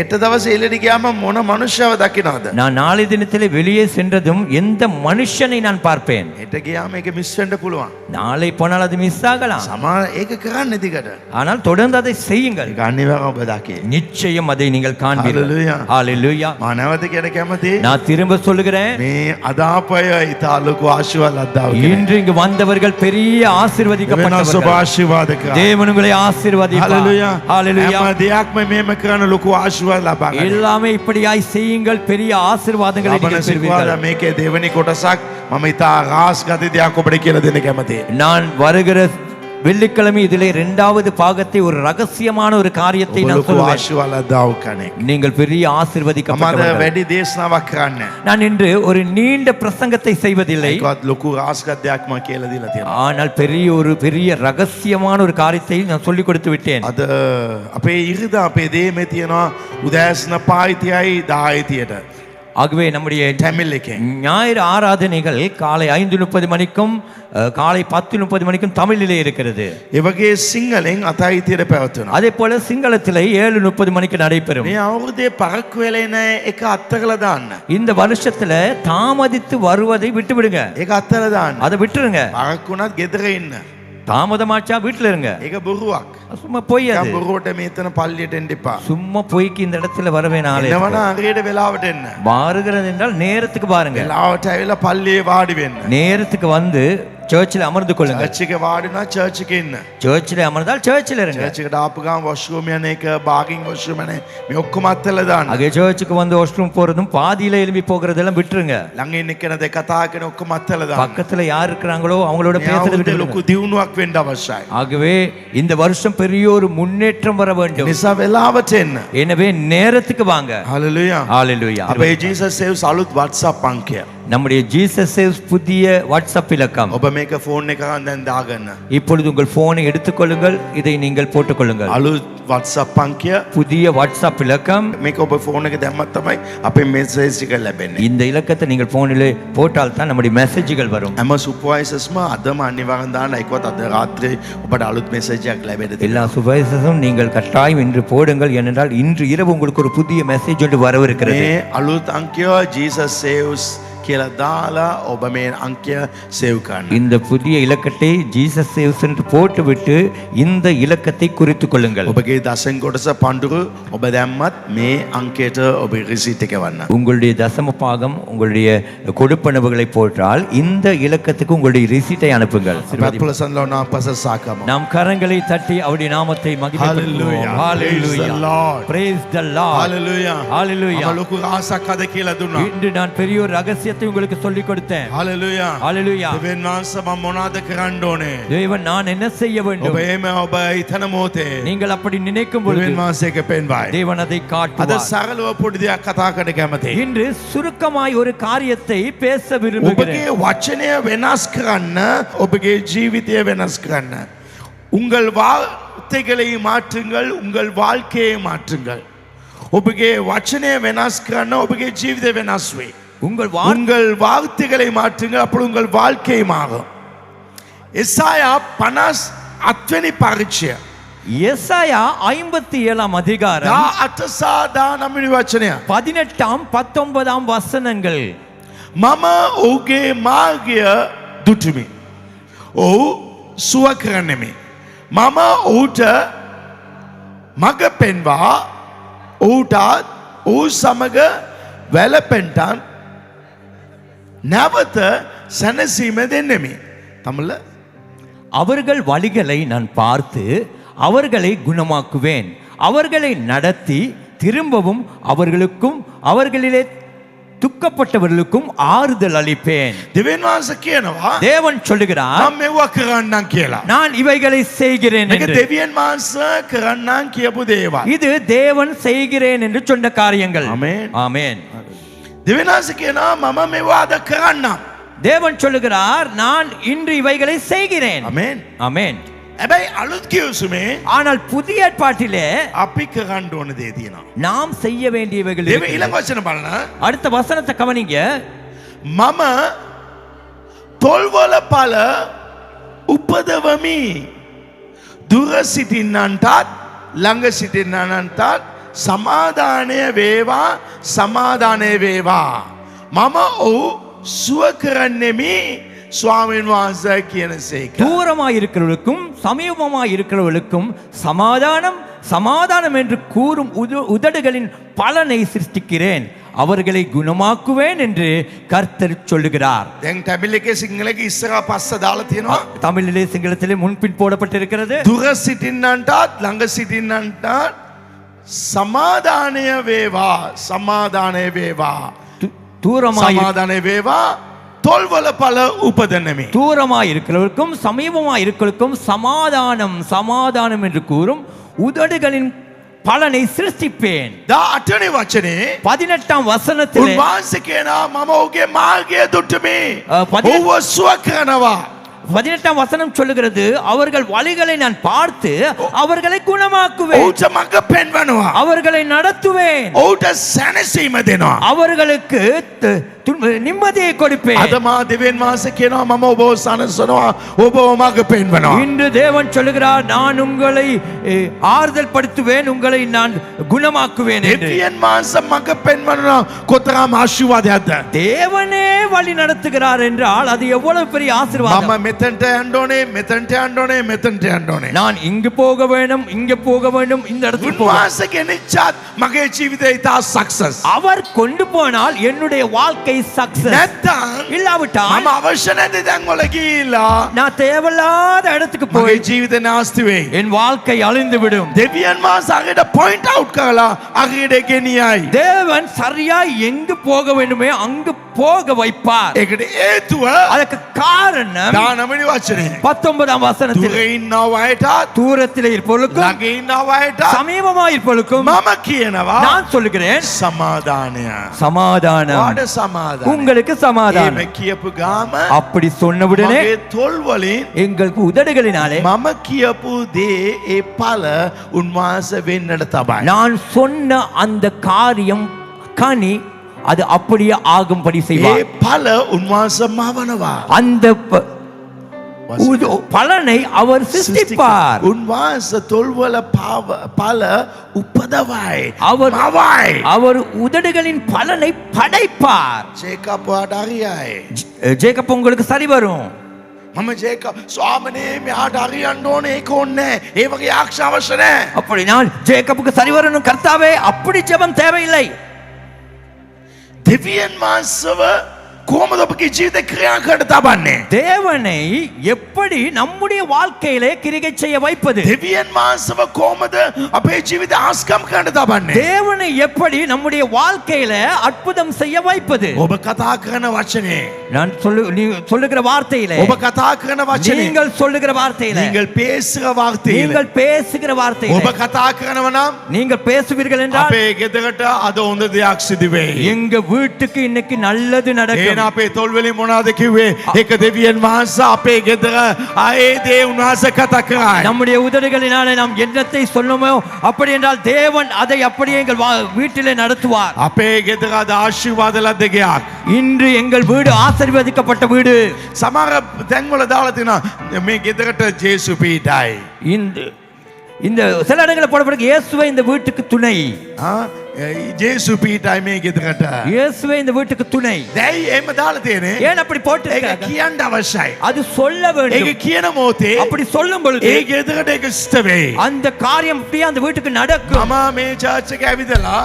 එට දවසේ එළියට ගියාම මොන මනුෂ්‍යව දකින්නවද? நான் நாளைய தினத்திலே வெளியே சென்றதும் எந்த மனுஷனை நான் பார்ப்பேன். හෙට ගියාම ඒක මිස් වෙන්න පුළුවන්. நாளை போனால் அது மிஸ் ஆகலாம். සමහර ඒක කරන්න දිගට. ஆனால் தொடர்ந்து அதை செய்யுங்கள். ඒක අනිවාර්යව ඔබ දකි. நிச்சயம் அதை நீங்கள் காண்பீர்கள். Hallelujah. ஹalleluya. මම නැවත කියන කැමති நான் திரும்ப சொல்லுகிறேன், මේ අදාපය ඉතා ලොකු ආශිර්වාද ලද්දාව කියලා. இன்று இங்கு வந்தவர்கள் பெரிய වෙනස් ඔබ ஆசீர்வதிக்கப்பட்டவர்கள். ආශිර්වාද කරා. தேவன் உங்களை ஆசீர்வதிப்பார். Hallelujah. ஹalleluya. හැම දෙයක්ම මේම කරන ලොකු ආශිර්වාද ලබා ගන්න. எல்லாமே இப்படியாய் செய்யுங்கள், பெரிய ஆசீர்வாதங்களை ලබන நீங்கள் සිකුරාදා பெறுவீர்கள். මේකේ දෙවෙනි කොටසක් මම ඉතා රාස් ගති දෙයක් ඔබට කියලා දෙන්න කැමතියි. நான் வருகிற வெள்ளிக்கிழமை இதிலே இரண்டாவது பாகத்தை ஒரு ரகசியமான ஒரு காரியத்தை ඔබ நான் ලොකු சொல்வேன். ආශිර්වාද ලද්දාව කෙනෙක්. நீங்கள் பெரிய මම අද ஆசீர்வதிக்கப்பட்டவர்கள். වැඩි දේශනාවක් කරන්නේ. நான் இன்று ஒரு நீண்ட பிரசங்கத்தை செய்வதில்லை, ඒකවත් ලොකු රාස් ගති දෙයක් මම කියලා දීලා තියෙනවා. ஆனால் பெரிய ரகசியமான ஒரு காரியத்தை நான் சொல்லிக் கொடுத்து விட்டேன். අද අපේ ඉරිදා අපේ දේමේ තියෙනවා උදෑසන 5:30යි 10:30ට. ஆகவே நம்முடைய ටැමිල් එකෙන්. ஞாயிறு ஆராதனைகள் காலை 5:30 மணிக்கும் காலை 10:30 மணிக்கும் தமிழிலே இருக்கிறது. ඒ වගේ සිංහලෙන් 8:30ට පැවතුණා. அதே போல சிங்களத்திலே 7:30 மணிக்கு நடைபெறும். මේ අවුරුද්දේ පරක්කු වෙලා එන එක අත්තකලා දාන්න. இந்த வருஷத்துல தாமதித்து வருவதை விட்டு விடுங்க, ඒක අත්තලා දාන්න. அதை விட்டுருங்க. පරක්කුණත් ගෙදර ඉන්න. தாமதமாச்சா வீட்டுல இருங்க, ඒක බොරුවක්. சும்மா போய் නිකන් அது බොරුවට මේතන පල්ලියට එන්න එපා. சும்மா போய்க்கு இந்த இடத்துல வரவே நாளே එනවනම් හරියට වෙලාවට එන්න. மாறுகிறது என்றால் நேரத்துக்கு பாருங்க, වෙලාවට ඇවිල්ලා පල්ලියේ වාඩි වෙන්න. நேரத்துக்கு வந்து சர்ச்சில் அமர்ந்து கொள்ளுங்க. චර්ච් එකේ වාඩි වුණා චර්ච් එකේ ඉන්න. சர்ச்சில் அமர்ந்தால் சர்ச்சில் இருங்க. චර්ච් එකට ආපු ගමන් වොෂ්රූම් යන එක, බාගින් වොෂ්රූම් යන මේ ඔක්කොම අත්තලා දාන්න. அங்கே சர்ச்சுக்கு வந்து வாஷ்ரூம் போறதும் பாதியில எழும்பி போகிறதெல்லாம் விட்டுருங்க. ළඟ ඉන්න කෙනා දෙක කතා කරන ඔක්කොම අත්තලා දාන්න. பக்கத்துல யார் இருக்கிறாங்களோ அவங்களோட මේ பேசுறது අවුරුද්දේ விட்டுருங்க. ලොකු දියුණුවක් වෙන්න අවශ්‍යයි. ஆகவே இந்த வருஷம் பெரிய ஒரு முன்னேற்றம் வர வேண்டும். නිසා වෙලාවට එන්න. எனவே நேரத்துக்கு வாங்க. හලෙලුයා. ஹalleluya. අපේ ජීසස් සේව්ස් අලුත් WhatsApp අංකය. நம்முடைய ஜீசஸ் சேவ்ஸ் புதிய வாட்ஸ்அப் இலக்கம். ඔබ මේක ෆෝන් එකකින් දැන් දාගන්න. இப்பொழுது உங்கள் போனை எடுத்துக்கொள்ளுங்கள், இதை நீங்கள் போட்டுக்கொள்ளுங்கள். අලුත් WhatsApp අංකය புதிய வாட்ஸ்அப் இலக்கம். මේක ඔබ ෆෝන් එක දැම්මත් තමයි අපේ මෙසේජ් එක ලැබෙන්නේ. இந்த இலக்கத்தை நீங்கள் போனிலே போட்டால் தான் நம்முடைய மெசேஜ்கள் வரும். හැම සුපර්වයිසර්ස්ම අදම අනිවාර්යෙන් දාන්න එක්කවත් අද රාත්‍රියේ ඔබට අලුත් මෙසේජ් එකක් ලැබෙන්න. எல்லா சுபவிசேஷமும் நீங்கள் கட்டாயம் இன்று போடுங்கள், ஏனென்றால் இன்று இரவு உங்களுக்கு ஒரு புதிய மெசேஜ் ஒன்று வரவிருக்கிறது. මේ අලුත් අංකය Jesus saves කියලා දාලා ඔබ මේ අංකය සේව් කරන්න. இந்த புதிய இலக்கத்தை ஜீசஸ் சேவ்ஸ் என்று போட்டுவிட்டு இந்த இலக்கத்தை குறித்துக் கொள்ளுங்கள். ඔබගේ දසෙන් කොටස පඬුරු ඔබ දැම්මත් මේ අංකයට ඔබ රිසීට් එක වන්න. உங்களுடைய தசம பாகம், உங்களுடைய கொடுப்பனவுகளை போட்டால் இந்த இலக்கத்துக்கு உங்களுடைய ரிசீட்டை அனுப்புங்கள். පත්පලසන් ලෝනා පස සාකම. நாம் கரங்களை தட்டி அவருடைய நாமத்தை மகிமைப்படுத்துவோம். Hallelujah. Praise the Lord. Praise the Lord. Hallelujah. Hallelujah. මම ලොකු ආසක් අද කියලා දුන්නා. இன்று நான் பெரிய ஒரு ரகசியத்தை உங்களுக்கு சொல்லிக் கொடுத்தேன். Hallelujah. Hallelujah. දෙවියන් වහන්සේ මම මොනවද කරන්න ඕනේ? தேவன் நான் என்ன செய்ய ඔබ வேண்டும்? එහෙම ඔබ හිතන මොහොතේ நீங்கள் அப்படி நினைக்கும் பொழுது දෙවියන් වහන්සේක පෙන්වයි. தேவன் அதை අද காட்டுவார். සරලව පොඩි දෙයක් කතා කරන්න කැමතියි. இன்று சுருக்கமாய் ஒரு காரியத்தை பேச விரும்புகிறேன். ඔබගේ වචනය වෙනස් කරන්න, ඔබගේ ජීවිතය වෙනස් කරන්න. உங்கள் வார்த்தைகளை மாற்றுங்கள், உங்கள் வாழ்க்கையை மாற்றுங்கள். ඔබගේ වචනය වෙනස් කරන්න, ඔබගේ ජීවිතය වෙනස් වෙයි. உங்கள் உங்கள் வார்த்தைகளை மாற்றுங்கள், அப்பொழுது உங்கள் வாழ்க்கை மாறும். எசாயா 58 වෙනි පරිච්ඡය. எசாயா 57 அதிகாரம் 18 සහ 19 වෙනි වචනය. 18 19 வசனங்கள். මම ඔහුගේ මාර්ගය දුටුමි. ඔහු සුව කරන්නෙමි. මම ඔහුට මඟ පෙන්වා ඔහුටත් ඔහු සමග වැළපෙන්ටන් නැවත සැනසීම දෙන්නෙමි. தமிழ்ல அவர்கள் வழிகளை நான் பார்த்து அவர்களை குணமாக்குவேன், அவர்களை நடத்தி திரும்பவும் அவர்களுக்கும் அவர்களிலே துக்கப்பட்டவர்களுக்கும் ஆறுதல் அளிப்பேன். දෙවියන් වහන්සේ කියනවා தேவன் சொல்லுகிறார், මම මෙවුවා කරන්නම් කියලා. நான் இவைகளை செய்கிறேன் මේක என்று. දෙවියන් වහන්සේ කරන්නම් කියපු දේවල්. இது தேவன் செய்கிறேன் என்று சொன்ன காரியங்கள். ஆமென். ஆமென். දෙවියන් වහන්සේ කියනවා මම මෙවුවා අද කරන්නම්. தேவன் சொல்லுகிறார், நான் இன்று இவைகளை செய்கிறேன். ආමෙන්. ஆமென். හැබැයි අලුත් කියුසුමේ ஆனால் புதிய ஏற்பாட்டிலே අපි කරන්න ඕන දේ තියෙනවා. நாம் செய்ய வேண்டியவைகள் දෙවියන් இருக்கிறது. ඊළඟ වචන බලන්න. அடுத்த வசனத்தை கவனிங்க. මම තොල්වල පළ උපදවමි. දුර සිටින්නන්ටත් ළඟ සිටින්නන්ටත් සමාදානය වේවා, සමාදානය වේවා. මම ඔහු සුව කරන්නෙමි ස්වාමීන් වහන්සේ කියන සේක. தூரமாய் இருக்கிறவர்களுக்கும் சமீபமாய் இருக்கிறவர்களுக்கும் சமாதானம் சமாதானம் என்று கூறும் உதடுகளின் பலனை சிருஷ்டிக்கிறேன், அவர்களை குணமாக்குவேன் என்று கர்த்தர் சொல்லுகிறார். දැන් ටැබල් එකේ සිංහල එකේ ඉස්සරහා පස්ස දාලා තියෙනවා. தமிழிலே சிங்களத்திலே முன்பின் போடப்பட்டிருக்கிறது. දුර සිටින්නන්ටත් ළඟ සිටින්නන්ටත් සමාදානය වේවා, සමාදානය වේවා, தூரமாய் සමාදානය වේවා. තොල්වල පළ උපදනෙමි. தூரமாய் இருக்கிறவர்களுக்கும் சமீபமாய் இருக்கிறவர்களுக்கும் சமாதானம் சமாதானம் என்று கூறும் உதடுகளின் பலனை சிருஷ்டிப்பேன். 18 වෙනි වචනේ 18 வசனத்திலே උන්වහන්සේ කියනවා මම ඔහුගේ මාර්ගය දුටුමි. 18 ඔහුව සුව කරනවා. 18 வசனம் சொல்லுகிறது, அவர்கள் வழிகளை நான் பார்த்து அவர்களை குணமாக்குவேன், ඔහුට මඟ පෙන්වනවා. அவர்களை நடத்துவேன், ඔහුට සැනසීම දෙනවා. அவர்களுக்கு நிம்மதியை கொடுப்பேன். අද මා දෙවියන් වහන්සේ කියනවා මම ඔබව සනසනවා, ඔබව මඟ පෙන්වනවා. இன்று தேவன் சொல்லுகிறார், நான் உங்களை ஆறுதல் படுத்துவேன், உங்களை நான் குணமாக்குவேன் என்று. දෙවියන් වහන්සේ මඟ පෙන්වනවා කොතරම් ආශිර්වාදයක්ද. தேவனே வழி நடத்துகிறார் என்றால் அது எவ்வளவு பெரிய ஆசீர்வாதம். මම මෙතනට යන්න ඕනේ, මෙතනට යන්න ඕනේ, මෙතනට යන්න ඕනේ. நான் இங்கு போக வேண்டும், இங்க போக வேண்டும், இந்த இடத்துக்கு போக. උන්වහන්සේ ගෙනිච්චත් මගේ ජීවිතේ ඉතා සක්සස්. அவர் கொண்டு போனால் என்னுடைய வாழ்க்கை சக்சஸ். නැත්තම් இல்லாவிட்டால் මම අවශ්‍ය නැති තැන් වල ගිහිල්ලා நான் தேவையில்லாத இடத்துக்கு මගේ போய் ජීවිතේ නාස්ති වෙයි. என் வாழ்க்கை அழிந்து விடும். දෙවියන් වහන්සේ අගට පොයින්ට් අවුට් කරලා අගට ගෙනියයි. தேவன் சரியா எங்கு போக வேண்டுமே அங்கு போக வைப்பார். ඒකට හේතුව அதற்கு காரணம் 19 වචනේ. 19ஆம் வசனத்தில் දුර ඉන්නව අයටත් தூரத்தில் இருப்பவர்களுக்கும் ළඟ ඉන්නව අයටත් சமீபமாய் இருப்பவர்களுக்கும் මම කියනවා நான் சொல்லுகிறேன் සමාදානය. சமாதானம். වාඩ සමාදානය. உங்களுக்கு சமாதானம். එහෙම කියපු ගාම அப்படி சொன்னவுடனே මගේ තොල් වලින් எங்களுக்கு உதடுகளினாலே මම කියපු දේ ඒ ඵල උන්වහන්සේ වෙන්නට තමයි. நான் சொன்ன அந்த காரியம் கனி அது அப்படியே ஆகும்படி ඒ செய்வார். ඵල උන්වහන්සේ මවනවා. அந்த பலனை அவர் சிருஷ்டிப்பார். උන්වහන්සේ තොල් වල ඵල උපදවයි. அவர் මවයි. அவர் உதடுகளின் பலனை படைப்பார். ජේකබ් වාට හරියයි. ஜேக்கப் உங்களுக்கு சரி வரும். මම ජේකබ් ස්වාමනේ මෙහාට හරියන්න ඕනේ ඒක ඕනේ. ඒ වගේ ආක්ෂ අවශ්‍ය නැහැ. அப்படி நான் ஜேக்கப்புக்கு சரி வரணும் கர்த்தாவே அப்படி ஜெபம் தேவையில்லை. දෙවියන් වහන්සේව කොහොමද ඔබගේ ජීවිතේ ක්‍රියා කරන්න තබන්නේ? தேவனை எப்படி நம்முடைய வாழ்க்கையிலே கிரியை செய்ய வைப்பது? දෙවියන් වහන්සේව කොහොමද අපේ ජීවිතේ ආස්කම් කරන්න තබන්නේ? தேவனை எப்படி நம்முடைய வாழ்க்கையில அற்புதம் செய்ய வைப்பது? ඔබ කතා කරන වචනේ. நான் நீ சொல்லுகிற வார்த்தையிலே ඔබ කතා කරන වචනේ. நீங்கள் சொல்லுகிற வார்த்தையிலே நீங்கள் பேசுகிற வார்த்தையில. நீங்கள் பேசுகிற வார்த்தையிலே ඔබ කතා කරනව නම් நீங்கள் பேசுவீர்கள் என்றால் අපේ ගෙදරට අද හොඳ දෙයක් සිදු වෙයි. எங்க வீட்டுக்கு இன்னைக்கு நல்லது நடக்கும். එහෙනම් අපේ තොල් වලින් මොනවද කිව්වේ? ඒක දෙවියන් වහන්සේ අපේ ගෙදර ආයේ දේ උන්වහන්සේ කතා කරයි. நம்முடைய உதடுகளினாலே நாம் என்னத்தை சொன்னோமோ அப்படி என்றால் தேவன் அதை அப்படியே எங்கள் வீட்டிலே நடத்துவார். අපේ ගෙදර අද ආශිර්වාද ලද්ද ගයක්. இன்று எங்கள் வீடு ஆசீர்வதிக்கப்பட்ட வீடு. සමහර තැන්වල දාලා තිනවා මේ ගෙදරට ජේසු පීඨයි. இந்த சில இடங்களில் போடப்படுற இயேசுவே இந்த வீட்டுக்கு துணை. ජේසු පීඨයි මේ ගෙදරට. இயேசுவே இந்த வீட்டுக்கு துணை. දැයි එහෙම දාලා තියෙන්නේ. ஏன் அப்படி போட்டு ඒක කියන්න අවශ්‍යයි. அது சொல்ல வேண்டும். ඒක කියන මොහොතේ அப்படி சொல்லும் பொழுது ඒ ගෙදරට ඒක ඉෂ්ට වෙයි. அந்த காரியம் அப்படியே அந்த வீட்டுக்கு நடக்கும். මම මේ චර්ච් එක ඇවිදලා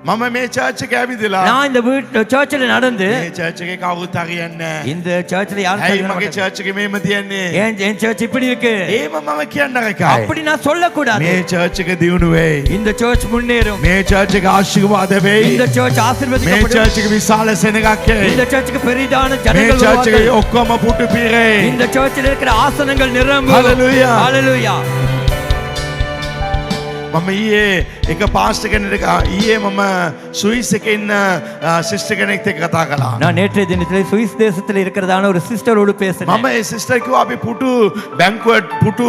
මම මේ චර්ච් එක ඇවිදලා நான் இந்த சர்ச்சில் நடந்து මේ චර්ච් එකේ කවුරුත් හරියන්නේ නැහැ. இந்த சர்ச்சில் யாரும் ඇයි சரி මගේ வர චර්ච් එකේ මේම තියන්නේ? ஏன் என் சர்ச் இப்படி இருக்கு? ඒම මම කියන්න එකයි. அப்படி நான் சொல்லக்கூடாது. මේ චර්ච් එක දියුණු වෙයි. இந்த சர்ச் முன்னேறும். මේ චර්ච් එක ආශිර්වාද වෙයි. இந்த சர்ச் මේ ஆசீர்வதிக்கப்படும். චර්ච් එක විශාල සෙනගක් වෙයි. இந்த சர்ச்சுக்கு பெரிதான මේ ஜனங்கள் චර්ච් එකේ வருவார்கள். ඔක්කොම පුටු පිරෙයි. இந்த சர்ச்சில் இருக்கிற ஆசனங்கள் நிரம்பும். Hallelujah. ஹalleluya. මම ඊයේ එක පාස්ටර් කෙනෙක්ට ඊයේ මම ස්විස් එකේ ඉන්න සිස්ටර් කෙනෙක්ට කතා කළා. நான் நேற்றைய தினத்தில் சுவிஸ் தேசத்தில் இருக்கிறதான ஒரு சிஸ்டரோடு பேசினேன். මම ඒ සිස්ටර් කිව්වා අපි පුටු බැංකුවට් පුටු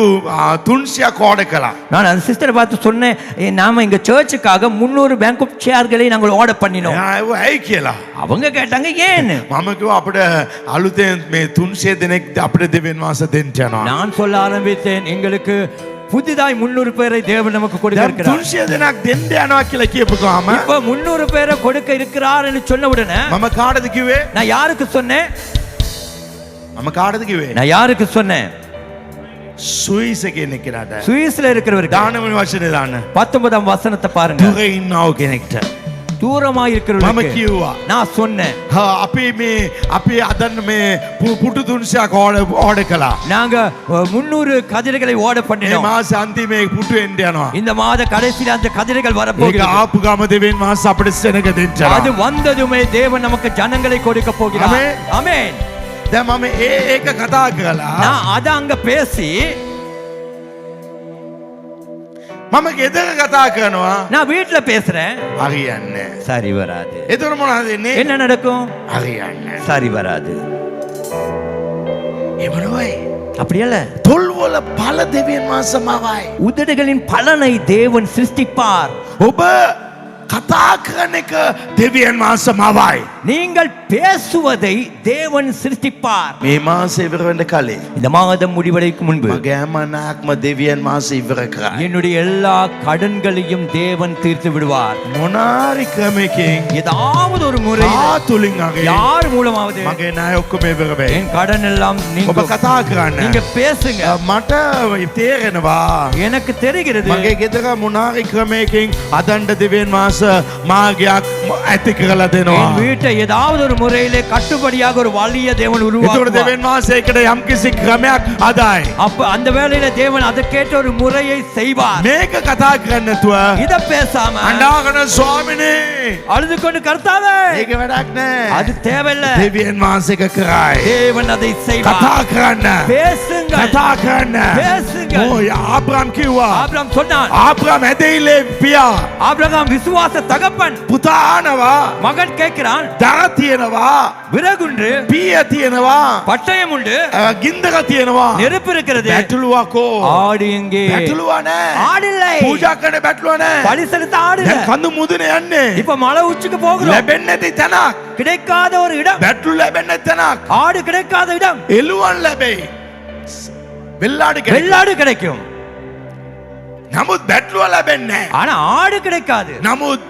300ක් ඕඩර් කළා. நான் அந்த சிஸ்டரை பார்த்து சொன்னேன் நாம எங்க சர்ச்சுக்காக 300 பேங்க் சேர்களை நாங்கள் ஆர்டர் பண்ணினோம். එයා ඇහුවා ඇයි කියලා. அவங்க கேட்டாங்க ஏன்? මම කිව්වා අපිට අලුතෙන් මේ 300 දෙනෙක් අපිට දෙවියන් වහන්සේ දෙන්න යනවා. நான் சொல்ல ஆரம்பித்தேன் எங்களுக்கு புதிதாய் 300 பேரை தேவன் நமக்கு கொடுக்க දැන් இருக்கிறார். 300 දෙනෙක් දෙන්න යනවා කියලා කියපු ගාම இப்ப 300 பேரை கொடுக்க இருக்கிறார் என்று சொன்ன உடனே මම කාටද කිව්වේ? நான் யாருக்கு சொன்னேன்? මම කාටද කිව්වේ? நான் யாருக்கு சொன்னேன்? ස්විස් එකේ ඉන්න කෙනාට. சுவிஸ்ல இருக்கிறவருக்கு. දානමය වචනේ දාන්න. 19ஆம் வசனத்தை பாருங்க. දුර ඉන්නව කෙනෙක්ට. தூரமாய் මම இருக்கிறவருக்கு කිව්වා நான் சொன்னேன் අපි අදන්න මේ පුටු 300ක් ඕඩර් කළා. நாங்க 300 கதிரைகளை ஆர்டர் මේ பண்ணினோம். මාස අන්තිමේ පුටු එන්න යනවා. இந்த மாத கடைசியில் அந்த கதிரைகள் ඒක வரப்போகிறது. ආපු ගම දෙවියන් වහන්සේ අපිට සෙනග දෙන්න அது යනවා. வந்ததுமே தேவன் நமக்கு ஜனங்களை கொடுக்க போகிறார். ஆமென். ஆமென். දැන් මම ඒක කතා කළා. நான் அத அங்க பேசி මම ගෙදර කතා කරනවා. நான் வீட்ல பேசுறேன். හරියන්නේ නැහැ. சரி வராது. එතකොට මොනවද වෙන්නේ? என்ன நடக்கும்? හරියන්නේ නැහැ. சரி வராது. ඒ මොනවයි? அப்படி அல்ல. තොල් වල ඵල දෙවියන් වහන්සේ මවයි. உதடுகளின் பலனை தேவன் சிருஷ்டிப்பார். ඔබ කතා කරන එක දෙවියන් වහන්සේ මවයි. நீங்கள் பேசுவதை தேவன் சிருஷ்டிப்பார். මේ මාසෙ ඉවර වෙන්න කලින් இந்த மாதம் முடிவடைக்கும் முன்பு මගේ හැම නායක්ම දෙවියන් වහන්සේ ඉවර කරයි. என்னுடைய எல்லா கடன்களையும் தேவன் தீர்த்து விடுவார். මොනාරි ක්‍රමකින් ஏதாவது ஒரு முறை තුලින් අගේ யார் மூலமாவது මගේ ණය ඔක්කොම ඉවර වෙයි. என் கடன் எல்லாம் ඔබ කතා කරන්න. நீங்க பேசுங்க. මට තේරෙනවා எனக்கு தெரிகிறது මගේ ගෙදර මොනාරි ක්‍රමයකින් අදණ්ඩ දෙවියන් වහන්සේ මාස මාර්ගයක් ඇති කරලා දෙනවා. என் வீட்டை ஏதாவது ஒரு முறையிலே கட்டுப்படியாக ஒரு வழியை தேவன் එතකොට உருவாக்குவார். දෙවියන් වහන්සේ ඒකට යම්කිසි ක්‍රමයක් හදායි. அப்ப அந்த வேளையில தேவன் அதற்கேற்ற ஒரு முறையை செய்வார். මේක කතා කරන්නේ නැතුව இத பேசாம අඬාගෙන ස්වාමිනේ அழுது கொண்டு கர்த்தாவே ඒක වැඩක් නෑ. அது தேவையில்லை. දෙවියන් වහන්සේ ඒක කරයි. தேவன் அதை செய்வார். කතා කරන්න. பேசுங்கள். කතා කරන්න. பேசுங்கள். ඕ ආබ්‍රහම් කිව්වා. ஆபிரகாம் சொன்னான். ආබ්‍රහම් ඇදහිල්ලේ පියා. ஆபிரகாம் விசுவாச தகப்பன். පුතා ආනවා. மகன் கேட்கிறான். දර තියෙනවා. விறகுண்டு, පිය තියෙනවා. பட்டயம் உண்டு, ගින්දර තියෙනවා. நெருப்பு இருக்கிறது. බැටළුවකෝ. ஆடு எங்கே? බැටළුවා නෑ. ஆடு இல்லை. පූජා කරන බැටළුවා නෑ. பலி செலுத்த ஆடு இல்லை. දැන් කඳු මුදුනේ යන්නේ. இப்ப மலை உச்சிக்கு போகிறோம். ලැබෙන්නේ නැති තැනක්. கிடைக்காத ஒரு இடம். බැටළු ලැබෙන්නේ නැති තැනක්. ஆடு கிடைக்காத இடம். එළුවන් ලැබෙයි. வெள்ளாடு கிடைக்கும். வெள்ளாடு கிடைக்கும். නමුත් බැටළුවා ලැබෙන්නේ නැහැ. ஆனா ஆடு கிடைக்காது. නමුත්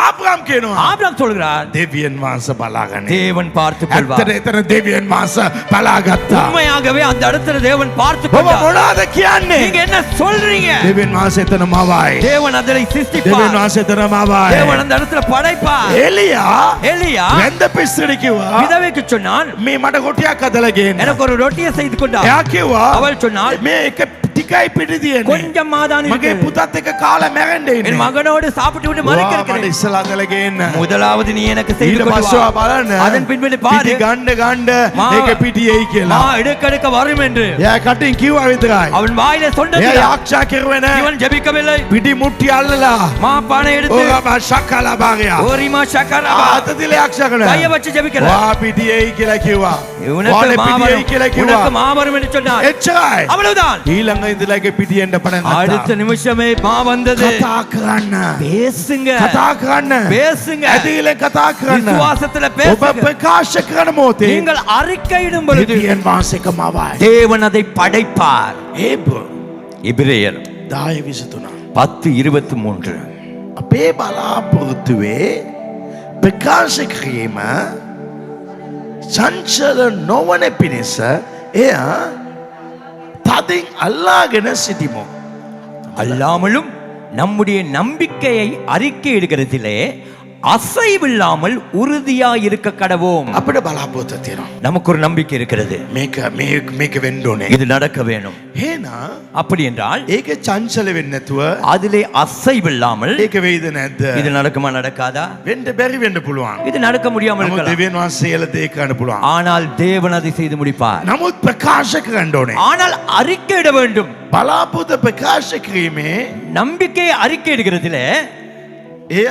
ආබ්‍රහම් කියනවා ஆபிரகாம் சொல்கிறார், දෙවියන් වහන්සේ බලාගන්නේ. தேவன் பார்த்துக் கொள்வார். ඇත්තට එතන දෙවියන් වහන්සේ බලාගත්තා. உண்மையாகவே அந்த இடத்துல தேவன் பார்த்துக் ඔබ கொண்டார். මොනවද කියන්නේ? நீங்க என்ன சொல்றீங்க? දෙවියන් වහන්සේ එතන මවයි. தேவன் அதை දෙවියන් சிருஷ்டிப்பார். වහන්සේ එතන මවයි. தேவன் அந்த இடத்துல படைப்பார். එලියා எலியா වෙන්ද පිස්සුට කිව්වා விதவைக்கு சொன்னான், මේ මට කොටියක් හදලා ගේන්න. எனக்கு ஒரு ரொட்டியை செய்து கொண்டார். එයා කිව්වා அவள் சொன்னாள், මේ එක ටිකයි පිටි තියෙන්නේ. கொஞ்சம் மாதான் මගේ இருக்கிறது. පුතත් එක්ක කාලා මැරෙන්න என் ඉන්නේ. மகனோடு சாப்பிட்டு விட்டு மறிக்க මට இருக்கிறேன். ඉස්සලා හදලා ගේන්න. முதலாவது நீ எனக்கு செய்து ඊට கொண்டு පස්සේ வா. බලන්න அதன் பின்பு පිටි பாரு, ගන්න மா- ඒක පිටියයි කියලා. எடுக்க வரும் என்று එයා කටින් කිව්වා විතරයි. அவன் வாயில சொன்னது. එයා යාක්ෂා කෙරුවේ නැහැ. இவன் ஜெபிக்கவில்லை. පිටි මුට්ටි අල්ලලා மா பானை எடுத்து ඕගම ශකලා භාගයා. ஓரிமா சக்கரா අත දිලා යාක්ෂා කරනවා. கைய வச்சு ஜெபிக்கல. වා පිටියයි කියලා කිව්වා. உனக்கு වාලේ மாவரும், පිටියයි කියලා உனக்கு කිව්වා. மாவரும் என்று சொன்னார். එච්චරයි. அவ்வளவுதான். ඊළඟ ඉඳලා ඒක පිටියෙන්ද පණ அடுத்த நிமிஷமே மா வந்தது. කතා කරන්න. பேசுங்க, කතා කරන්න. பேசுங்க. ඇදහිල්ලෙන් කතා කරන්න. விசுவாசத்துல ඔබ பேசுங்க. ප්‍රකාශ කරන මොහොතේ நீங்கள் அறிக்கையிடும் பொழுது දෙවියන් වහන්සේක මවයි. தேவன் அதை படைப்பார். ඒබ எபிரேயர் 10:23 10:23. අපේ බලාපොරොත්තුවේ ප්‍රකාශ කිරීම චංචල නොවන පිණිස එය තදින් අල්ලාගෙන සිටිමු. அல்லாமலும் நம்முடைய நம்பிக்கையை அறிக்கையிடுகிறதிலே அசைவில்லாமல் உறுதியாய் இருக்க கடவோம். අපිට බලාපොරොත්තු තියෙනවා. நமக்கு ஒரு நம்பிக்கை இருக்கிறது. මේක වෙන්න ඕනේ. இது நடக்க வேணும். එහෙනම් அப்படி என்றால் ඒක චංචල වෙන්නේ නැතුව அதிலே அசைவில்லாமல் ඒක වෙයිද නැද්ද? இது நடக்குமா நடக்காதா? වෙන්න බැරි වෙන්න පුළුවන්. இது நடக்க முடியாமல் නමුත් இருக்கலாம். දෙවියන් වහන්සේ එළ දෙයක් කරන්න පුළුවන්. ஆனால் தேவன் அதை செய்து முடிப்பார். නමුත් ප්‍රකාශ කරන්න ඕනේ. ஆனால் அறிக்கையிட வேண்டும். බලාපොරොත්තු ප්‍රකාශ කිරීමේ நம்பிக்கையை அறிக்கையிடுகிறதிலே එය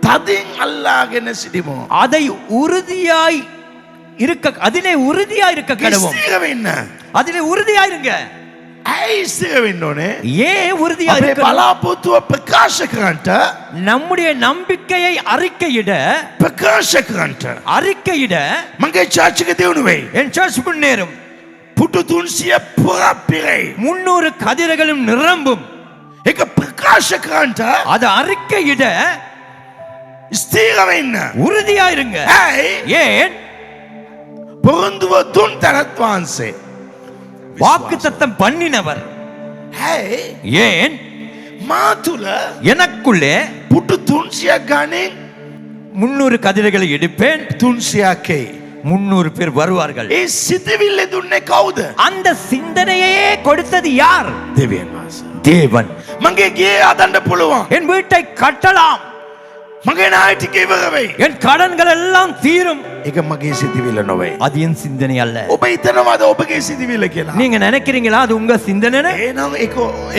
තදින් අල්ලාගෙන සිටිමු. அதை உறுதியாய் இருக்க, அதிலே உறுதியாய் இருக்க கடவோம். ස්ථිර වෙන්න. அதிலே உறுதியாயிருங்க. ඇයි ස්ථිර වෙන්න ඕනේ? ஏன் உறுதியா අපේ இருக்க? බලාපොරොත්තුව ප්‍රකාශ කරන්නට நம்முடைய நம்பிக்கையை அறிக்கையிட அறிக்கையிட මගේ චර්ච් එක දියුණු වෙයි. என் சர்ச் முன்னேறும். පුටු 300 පුරක් පිරෙයි. 300 கதிரைகளும் நிரம்பும். ඒක ප්‍රකාශ කරන්නට அது அறிக்கையிட ස්ථිර වෙන්න. உறுதியா இருங்க. ඇයි? ஏன்? පොරොන්දුව දුන් තැනත් වහන්සේ. வாக்குத்தத்தம் பண்ணினவர். ඇයි? ஏன்? මා තුල எனக்குள்ளே පුටු 300 ගණන් 300 கதிரைகளை எடுப்பேன். 300යි. 300 பேர் வருவார்கள். ඒ සිතවිල්ල දුන්නේ කවුද? அந்த சிந்தனையே கொடுத்தது யார்? දෙවියන් වහන්සේ. தேவன். මගේ ගේ අදන්න පුළුවන්. என் வீட்டை கட்டலாம், මගේ ණය ටික ඉවර වෙයි. என் கடன்கள் எல்லாம் தீரும். ඒක මගේ සිතවිල්ල නොවේ. அது என் சிந்தனை அல்ல. ඔබ හිතනවාද ඔබගේ සිතවිල්ල කියලා? நீங்க நினைக்கிறீங்களா அது உங்க சிந்தனை? එහෙනම්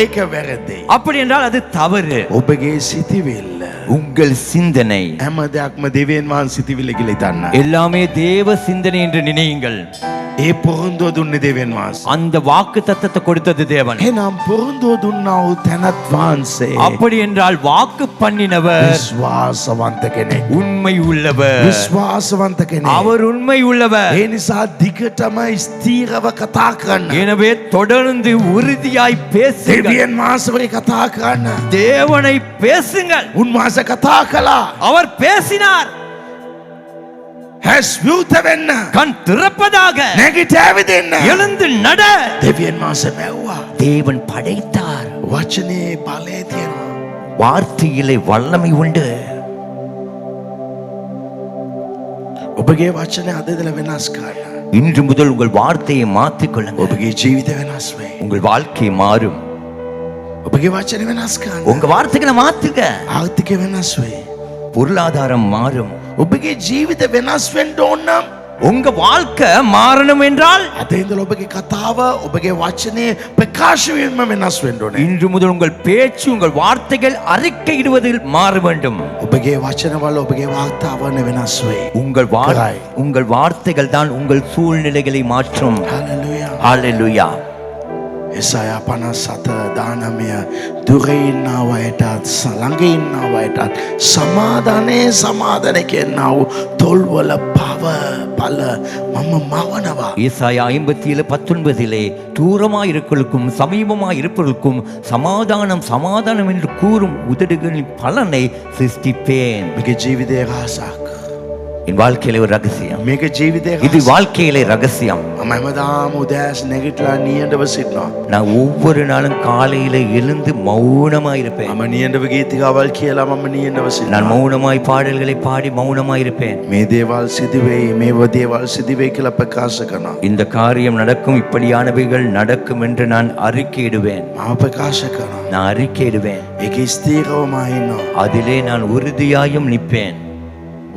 ඒක වැරදි. அப்படி என்றால் அது தவறு. ඔබගේ සිතවිල්ල உங்கள் சிந்தனை හැම දෙයක්ම දෙවියන් වහන්සේ සිතවිල්ල කියලා හිතන්න. எல்லாமே தேவ சிந்தனை என்று நினையுங்கள். ඒ පොරොන්දුව දුන්නේ දෙවියන් වහන්සේ. அந்த வாக்கு தத்தத்தை கொடுத்தது தேவன். එහෙනම් පොරොන්දුව දුන්නා වූ තැනත් වහන්සේ அப்படி என்றால் வாக்கு பண்ணினவர் විශ්වාසවන්ත කෙනෙක්. உண்மை உள்ளவர். විශ්වාසවන්ත කෙනෙක්. அவர் உண்மை உள்ளவர். ඒ නිසා දිගටම ස්ථීරව කතා කරන්න. எனவே தொடர்ந்து உறுதியாய் பேசுங்கள். දෙවියන් වහන්සේ කතා කරන්න. தேவனை பேசுங்கள். උන්වහන්සේ කතා කළා. அவர் பேசினார். හැස් විවෘත වෙන්න. கண் திறப்பதாக. නැගිට ඇවිදින්න. எழுந்து நட. දෙවියන් වහන්සේ මැව්වා. தேவன் படைத்தார். වචනේ බලය තියෙනවා. வார்த்தையிலே வல்லமை உண்டு. ඔබගේ වචනේ අද ඉඳලා වෙනස් කරන්න. இன்று முதல் உங்கள் வார்த்தையை மாற்றிக் கொள்ளுங்கள். ඔබගේ ජීවිතය වෙනස් වෙයි. உங்கள் வாழ்க்கை மாறும். ඔබගේ වචනේ වෙනස් කරන්න. உங்க வார்த்தைகளை மாத்துங்க. ආර්ථිකය වෙනස් වෙයි. பொருளாதாரம் மாறும். ඔබගේ ජීවිත වෙනස් වෙන්න ඕන නම් உங்க வாழ்க்கை மாறணும் என்றால் අද ඉඳලා ඔබගේ කතාව ඔබගේ වචනේ ප්‍රකාශ වීම වෙනස් වෙන්න ඕනේ. இன்று முதல் உங்கள் பேச்சு உங்கள் வார்த்தைகள் அறிக்கையிடுவதில் மாற வேண்டும். ඔබගේ වචනවල ඔබගේ වාර්තාවන වෙනස් වෙයි. உங்கள் வார்த்தைகள் தான் உங்கள் சூழ்நிலைகளை மாற்றும். හලෙලූයා. ஹalleluya. එසායා 57 19 දුරේ ඉන්නව අයටත් ළඟ ඉන්නව අයටත් සමාදානය කියනවා තොල්වල පව බල මම මවනවා. ஏசாயா 57:19 தூரமாய் இருப்பவர்களுக்கும் சமீபமாய் இருப்பவர்களுக்கும் சமாதானம் சமாதானம் என்று கூறும் உதடுகளின் பலனை சிருஷ்டிப்பேன். මේක ජීවිතයේ රහසක්. என் வாழ்க்கையில ஒரு ரகசியம். මේක ජීවිතයේ இது வாழ்க்கையிலே ரகசியம். මම හැමදාම උදෑස් නැගිටලා නියඬව සිටිනවා. நான் ஒவ்வொரு நாளும் காலையில எழுந்து மௌனமாய் இருப்பேன். මම නියඬව ගීතිකාවල් කියලා මම නියඬව நான் සිටිනවා. மௌனமாய் பாடல்களை பாடி மௌனமாய் இருப்பேன். මේ දේවල් සිදුවෙයි මේව දේවල් සිදුවෙයි කියලා ප්‍රකාශ කරනවා. இந்த காரியம் நடக்கும், இப்படியானவைகள் நடக்கும் என்று நான் அறிக்கையிடுவேன். මම ප්‍රකාශ කරනවා. நான் அறிக்கையிடுவேன். ඒකේ ස්ථීරවම ඉන්නවා. அதிலே நான் உறுதியாயும் நிற்பேன்.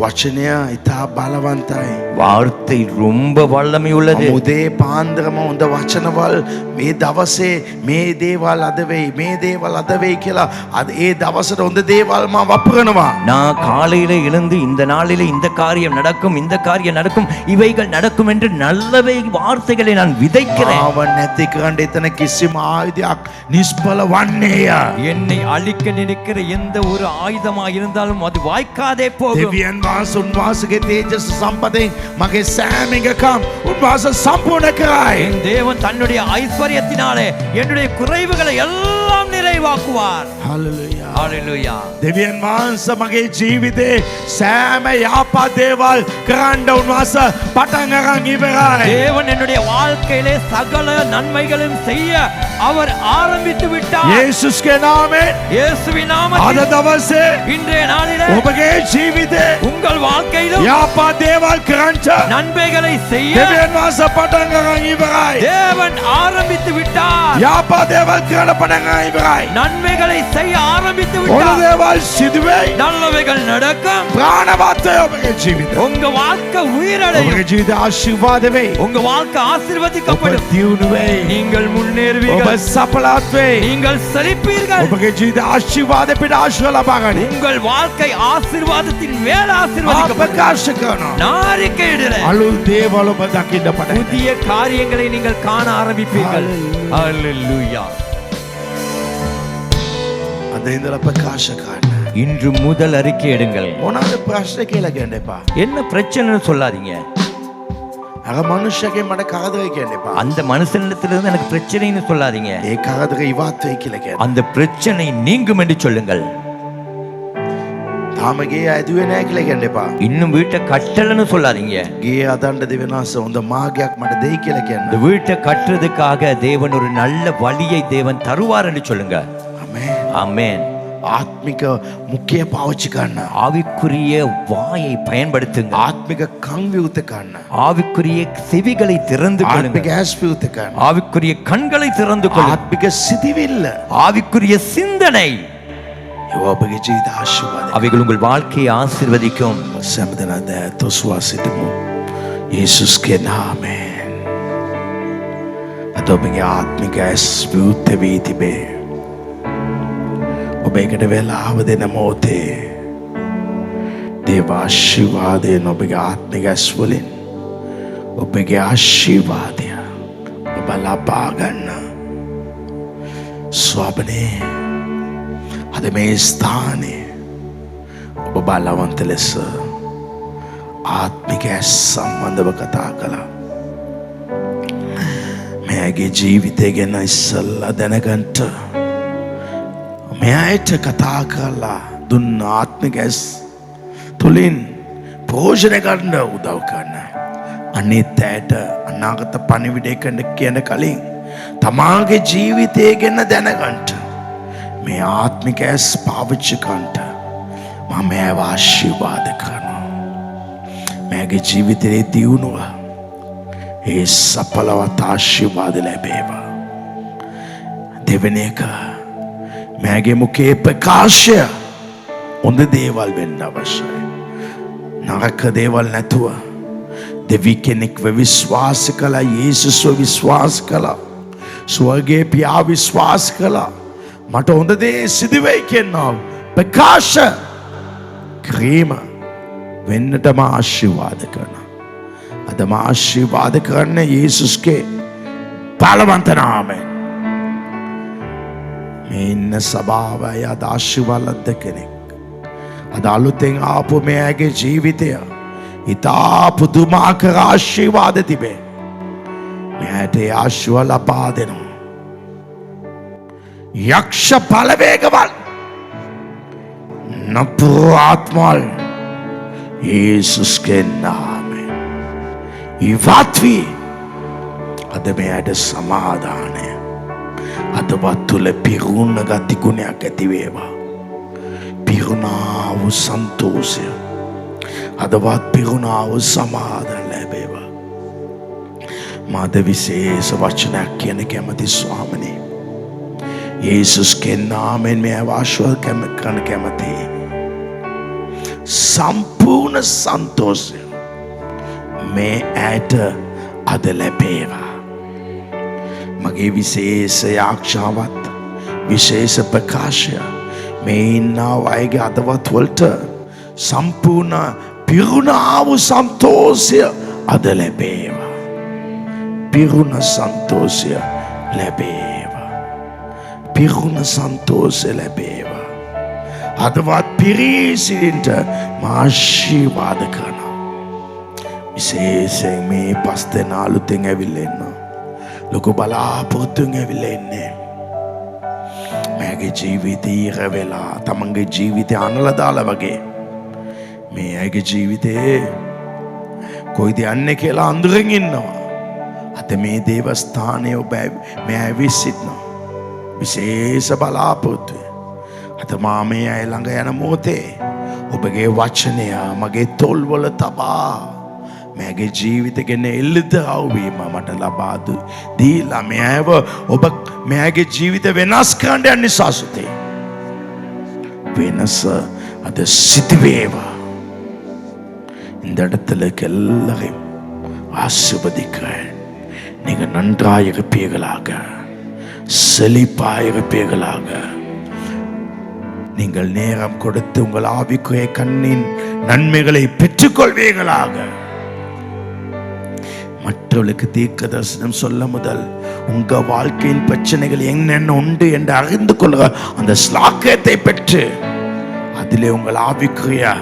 වචනය ඉතා බලවන්තයි. வார்த்தை ரொம்ப வல்லமை உள்ளது. උදේ පාන්දරම හොඳ වචනවල් මේ දවසේ මේ දේවල් අද වෙයි මේ දේවල් අද වෙයි කියලා අද ඒ දවසට හොඳ දේවල් මම වපුරනවා. நான் காலையில எழுந்து இந்த நாளிலே இந்த காரியம் நடக்கும், இந்த காரியம் நடக்கும், இவைகள் நடக்கும் என்று நல்லவை வார்த்தைகளை நான் விதைக்கிறேன். ආව නැති කරන්න එතන කිසිම ආයුධයක් නිෂ්ඵල වන්නේය. என்னை அழிக்க நினைக்கிற எந்த ஒரு ஆயுதமா இருந்தாலும் அது வாய்க்காதே போகும். දෙවියන් වහන්සේ උන්වහන්සේගේ තේජස් සම්පතෙන් මගේ සෑම එකකම් උන්වහන්සේ සම්පූර්ණ කරයි. என் தேவன் தன்னுடைய ஐஸ்வர்யத்தினாலே என்னுடைய குறைவுகளை எல்லாம் நிறைவாக்குவார். හලෙලූයා. ஹalleluya. දෙවියන් වහන්සේ මගේ ජීවිතේ සෑම යහපත් දේවල් කරන්න උන්වහන්සේ පටන් අරන් ඉවරයි. தேவன் என்னுடைய வாழ்க்கையிலே சகல நன்மைகளும் செய்ய அவர் ஆரம்பித்து விட்டார். යේසුස්ගේ නාමයෙන් இயேசுவின் අද நாமத்தில் දවසේ இன்றைய நாளிலே ඔබගේ ජීවිතේ உங்கள் வாழ்க்கையிலும் යහපත් දේවල් කරන්න நன்மைகளை செய்ய දෙවියන් වහන්සේ පටන් අරන් ඉවරයි. தேவன் ஆரம்பித்து விட்டார். යහපත් දේවල් කරන්න පටන් අරන් ඉවරයි. நன்மைகளை செய்ய ஆரம்பித்து හොඳ விட்டார். දේවල් සිදුවෙයි. நல்லவைகள் நடக்கும். ප්‍රාණවත් වේ ඔබගේ ජීවිතේ. உங்க வாழ்க்கை உயிரடையும். ඔබගේ ජීවිතේ ආශිර්වාද වෙයි. உங்க வாழ்க்கை ඔබ ஆசீர்வதிக்கப்படும். දියුණු වෙයි. நீங்கள் ඔබ முன்னேறுவீர்கள். සඵලත් වෙයි. நீங்கள் செழிப்பீர்கள். ඔබගේ ජීවිතේ ආශිර්වාද පිට ආශිර්වාද ලබා ගන්න. உங்கள் வாழ்க்கை ආசீர்வாதத்தின் மேல ආ ஆசீர்வதிக்கப்படும். ප්‍රකාශ කරනවා. நான் அறிக்கையிடுறேன். අලුත් දේවල් ඔබ දකින්න පටන් ගන්නවා. புதிய காரியங்களை நீங்கள் காண ஆரம்பிப்பீர்கள். ஹalleluya. අද ඉඳලා ප්‍රකාශ කරන්න. இன்று முதல் அறிக்கையிடுங்கள். මොනවාද ප්‍රශ්න කියලා කියන්න එපා. என்ன பிரச்சனைன்னு சொல்லாதீங்க. අර මනුෂ්‍යකෙන් මට කරදරයි කියන්න එපා. அந்த மனுஷனிடத்திலிருந்து எனக்கு பிரச்சனைன்னு சொல்லாதீங்க. ඒ කරදර ඉවත් වෙයි කියලා කියන්න. அந்த பிரச்சனை நீங்கும் என்று சொல்லுங்கள். තාම ගේ ඇදුවේ නැහැ කියලා කියන්න එපා. இன்னும் வீட்டை கட்டலன்னு சொல்லாதீங்க. ගේ අදන්න දෙවෙනස හොඳ මාර්ගයක් මට දෙයි කියලා இந்த කියන්න. வீட்டை கட்டுறதுக்காக தேவன் ஒரு நல்ல வழியை தேவன் தருவார் என்று சொல்லுங்க. ආමේන්. ஆமென். ආත්මික මුඛය පාවිච්චි කරන්න. ஆவிக்குரிய வாயை பயன்படுத்துங்க. ආත්මික කන් විවෘත කරන්න. ஆவிக்குரிய செவிகளை திறந்து ආත්මික கொள்ளுங்க. ඇස් විවෘත කරන්න. ஆவிக்குரிய கண்களை திறந்து கொள்ளுங்க. ආත්මික සිතිවිල්ල ஆவிக்குரிய சிந்தனை ඒවා ඔබගේ ජීවිත ආශිර්වාද. அவைகள் உங்கள் வாழ்க்கையை ஆசீர்வதிக்கும். සම්මතන තොස්වා සිටමු. යේසුස්ගේ නාමයෙන්. අද ඔබගේ ආත්මික ඇස් විවෘත වී තිබේ. ඔබ එකට වෙලාව දෙන මොහොතේ දේව ආශිර්වාදයෙන් ඔබගේ ආත්මික ඇස් වලින් ඔබගේ ආශිර්වාදය ඔබ ලබා ගන්න. ස්වාබනේ අද මේ ස්ථානයේ ඔබ බලවන්ත ලෙස ආත්මික ඇස් සම්බන්ධව කතා කළා. මෙයාගේ ජීවිතය ගැන ඉස්සල්ලා දැනගන්ට මෙයාට කතා කරලා දුන්න ආත්මික ඇස් තුලින් ප්‍රයෝජන ගන්න උදව් කරන්න. අනිත් ඇයට අනාගත පණිවිඩයකට කියන කලින් තමාගේ ජීවිතය ගැන දැනගන්න මේ ආත්මික ඇස් පාවිච්චි කරන්නට මම මේව ආශිර්වාද කරනවා. මගේ ජීවිතයේ දියුණුව ඒ සඵලවත් ආශිර්වාද ලැබේවා. දෙවෙනි එක මගේ මුඛයේ ප්‍රකාශය හොඳ දේවල් වෙන්න අවශ්‍යයි. නරක දේවල් නැතුව දෙවි කෙනෙක්ව විශ්වාස කළා, යේසුස්ව විශ්වාස කළා, ස්වර්ගයේ පියා විශ්වාස කළා. මට හොඳ දේ සිදු වෙයි කියනවා ප්‍රකාශ ක්‍රීම වෙන්නට මා ආශිර්වාද කරනවා. අද මා ආශිර්වාද කරන යේසුස්ගේ බලවන්ත නාමයෙන් මේ ඉන්න සභාවය අද ආශිර්වාද කෙනෙක්. අද අලුතෙන් ආපු මෙයාගේ ජීවිතය ඉතා පුදුමාකාර ආශිර්වාද තිබේ. මෙයාට ඒ ආශිර්වාද ලබා දෙනවා. යක්ෂ බලවේගවල් නපුරු ආත්මවල් යේසුස්ගේ නාමයෙන් ඉවත් වී අද මෙයාට සමාදානය අදවත් තුළ පිරුණ ගති ගුණයක් ඇති වේවා. පිරුණා වූ සන්තෝෂය අදවත් පිරුණා වූ සමාදාන ලැබේවා. මාද විශේෂ වචනයක් කියන කැමති ස්වාමිනේ, යේසුස්ගේ නාමයෙන් මේ ආශිර්වාද කරන කැමති සම්පූර්ණ සන්තෝෂය මේ ඇයට අද ලැබේවා. මගේ විශේෂ ආශාවත් විශේෂ ප්‍රකාශය මේ ඉන්නා අයගේ අදවත් වලට සම්පූර්ණ පිරුණා වූ සන්තෝෂය අද ලැබේවා. පිරුණ සන්තෝෂය ලැබේවා. පිරුණ සන්තෝෂය ලැබේවා. අදවත් පිරිසින්ට ආශිර්වාද කරනවා. විශේෂයෙන් මේ පස් දෙනා අලුතෙන් ඇවිල්ලා ඉන්නවා. ලොකු බලාපොරොත්තුෙන් ඇවිල්ලා ඉන්නේ. මගේ ජීවිතය ඉර වෙලා තමන්ගේ ජීවිතය අනලා දාලා වගේ මේ අයගේ ජීවිතේ කොයිද යන්නේ කියලා අඳුරෙන් ඉන්නවා. අද මේ දේවස්ථානයේ ඔබ මේ ඇවිත් සිටිනවා. විශේෂ බලාපොරොත්තුව. අද මා මේ අය ළඟ යන මොහොතේ ඔබගේ වචනය මගේ තොල්වල තබා මගේ ජීවිත ගැන එල්ලදවීම මට ලබා දීලා මේ අයව ඔබ මගේ ජීවිත වෙනස් කරන්න යන නිසා සුතේ වෙනස අද සිදු වේවා. இந்த இடத்துல எல்லாரையும் ஆசீர்வதிக்கிறேன். நீங்க நன்றாக இருப்பீர்களாக, செழிப்பாக இருப்பீர்களாக. நீங்கள் நேரம் கொடுத்து உங்கள் ஆவிக்குரிய கண்ணின் நன்மைகளை பெற்றுக்கொள்வீர்களாக. மற்றவர்களுக்கு தீர்க்க தரிசனம் சொல்ல முதல் உங்க வாழ்க்கையின் பிரச்சனைகள் என்னென்ன உண்டு என்று அறிந்து கொள்ளுக அந்த ஸ்லாக்கியத்தை பெற்று அதிலே உங்கள் ஆவிக்குரிய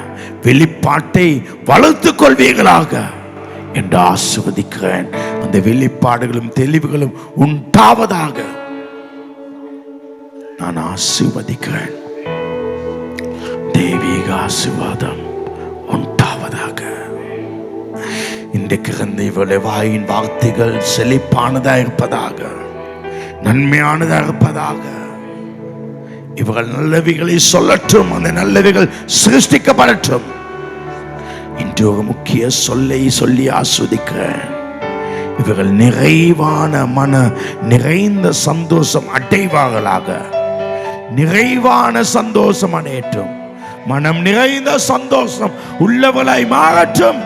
வெளிப்பாட்டை வளர்த்துக் கொள்வீர்களாக என்று ஆசீர்வதிக்கிறேன். அந்த வெளிப்பாடுகளும் தெளிவுகளும் உண்டாவதாக நான் ஆசீர்வதிக்கிறேன். தெய்வீக ஆசீர்வாதம் உண்டாவதாக. இன்றைக்கு இருந்த இவளுடைய வாயின் வார்த்தைகள் செழிப்பானதாக இருப்பதாக, நன்மையானதாக இருப்பதாக. இவர்கள் நல்லவைகளை சொல்லட்டும், அந்த நல்லவைகள் சிருஷ்டிக்கப்படட்டும். இன்று ஒரு முக்கிய சொல்லை சொல்லி ஆஸ்வதிக்கிறேன். இவர்கள் நிறைவான மன நிறைந்த சந்தோஷம் அடைவார்களாக. நிறைவான சந்தோஷம் அடையட்டும். மனம் நிறைந்த சந்தோஷம் உள்ளவளாய் மாறட்டும்.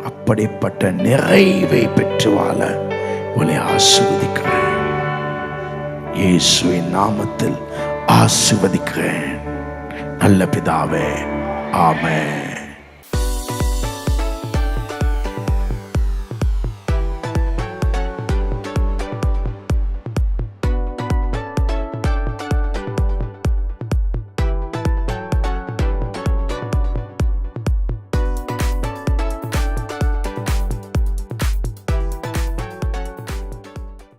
அப்படிப்பட்ட நிறைவை பெற்று வாழ உங்களை ஆசீர்வதிக்கிறேன். இயேசுவின் நாமத்தில் ஆசீர்வதிக்கிறேன். நல்ல பிதாவே, ஆமென்.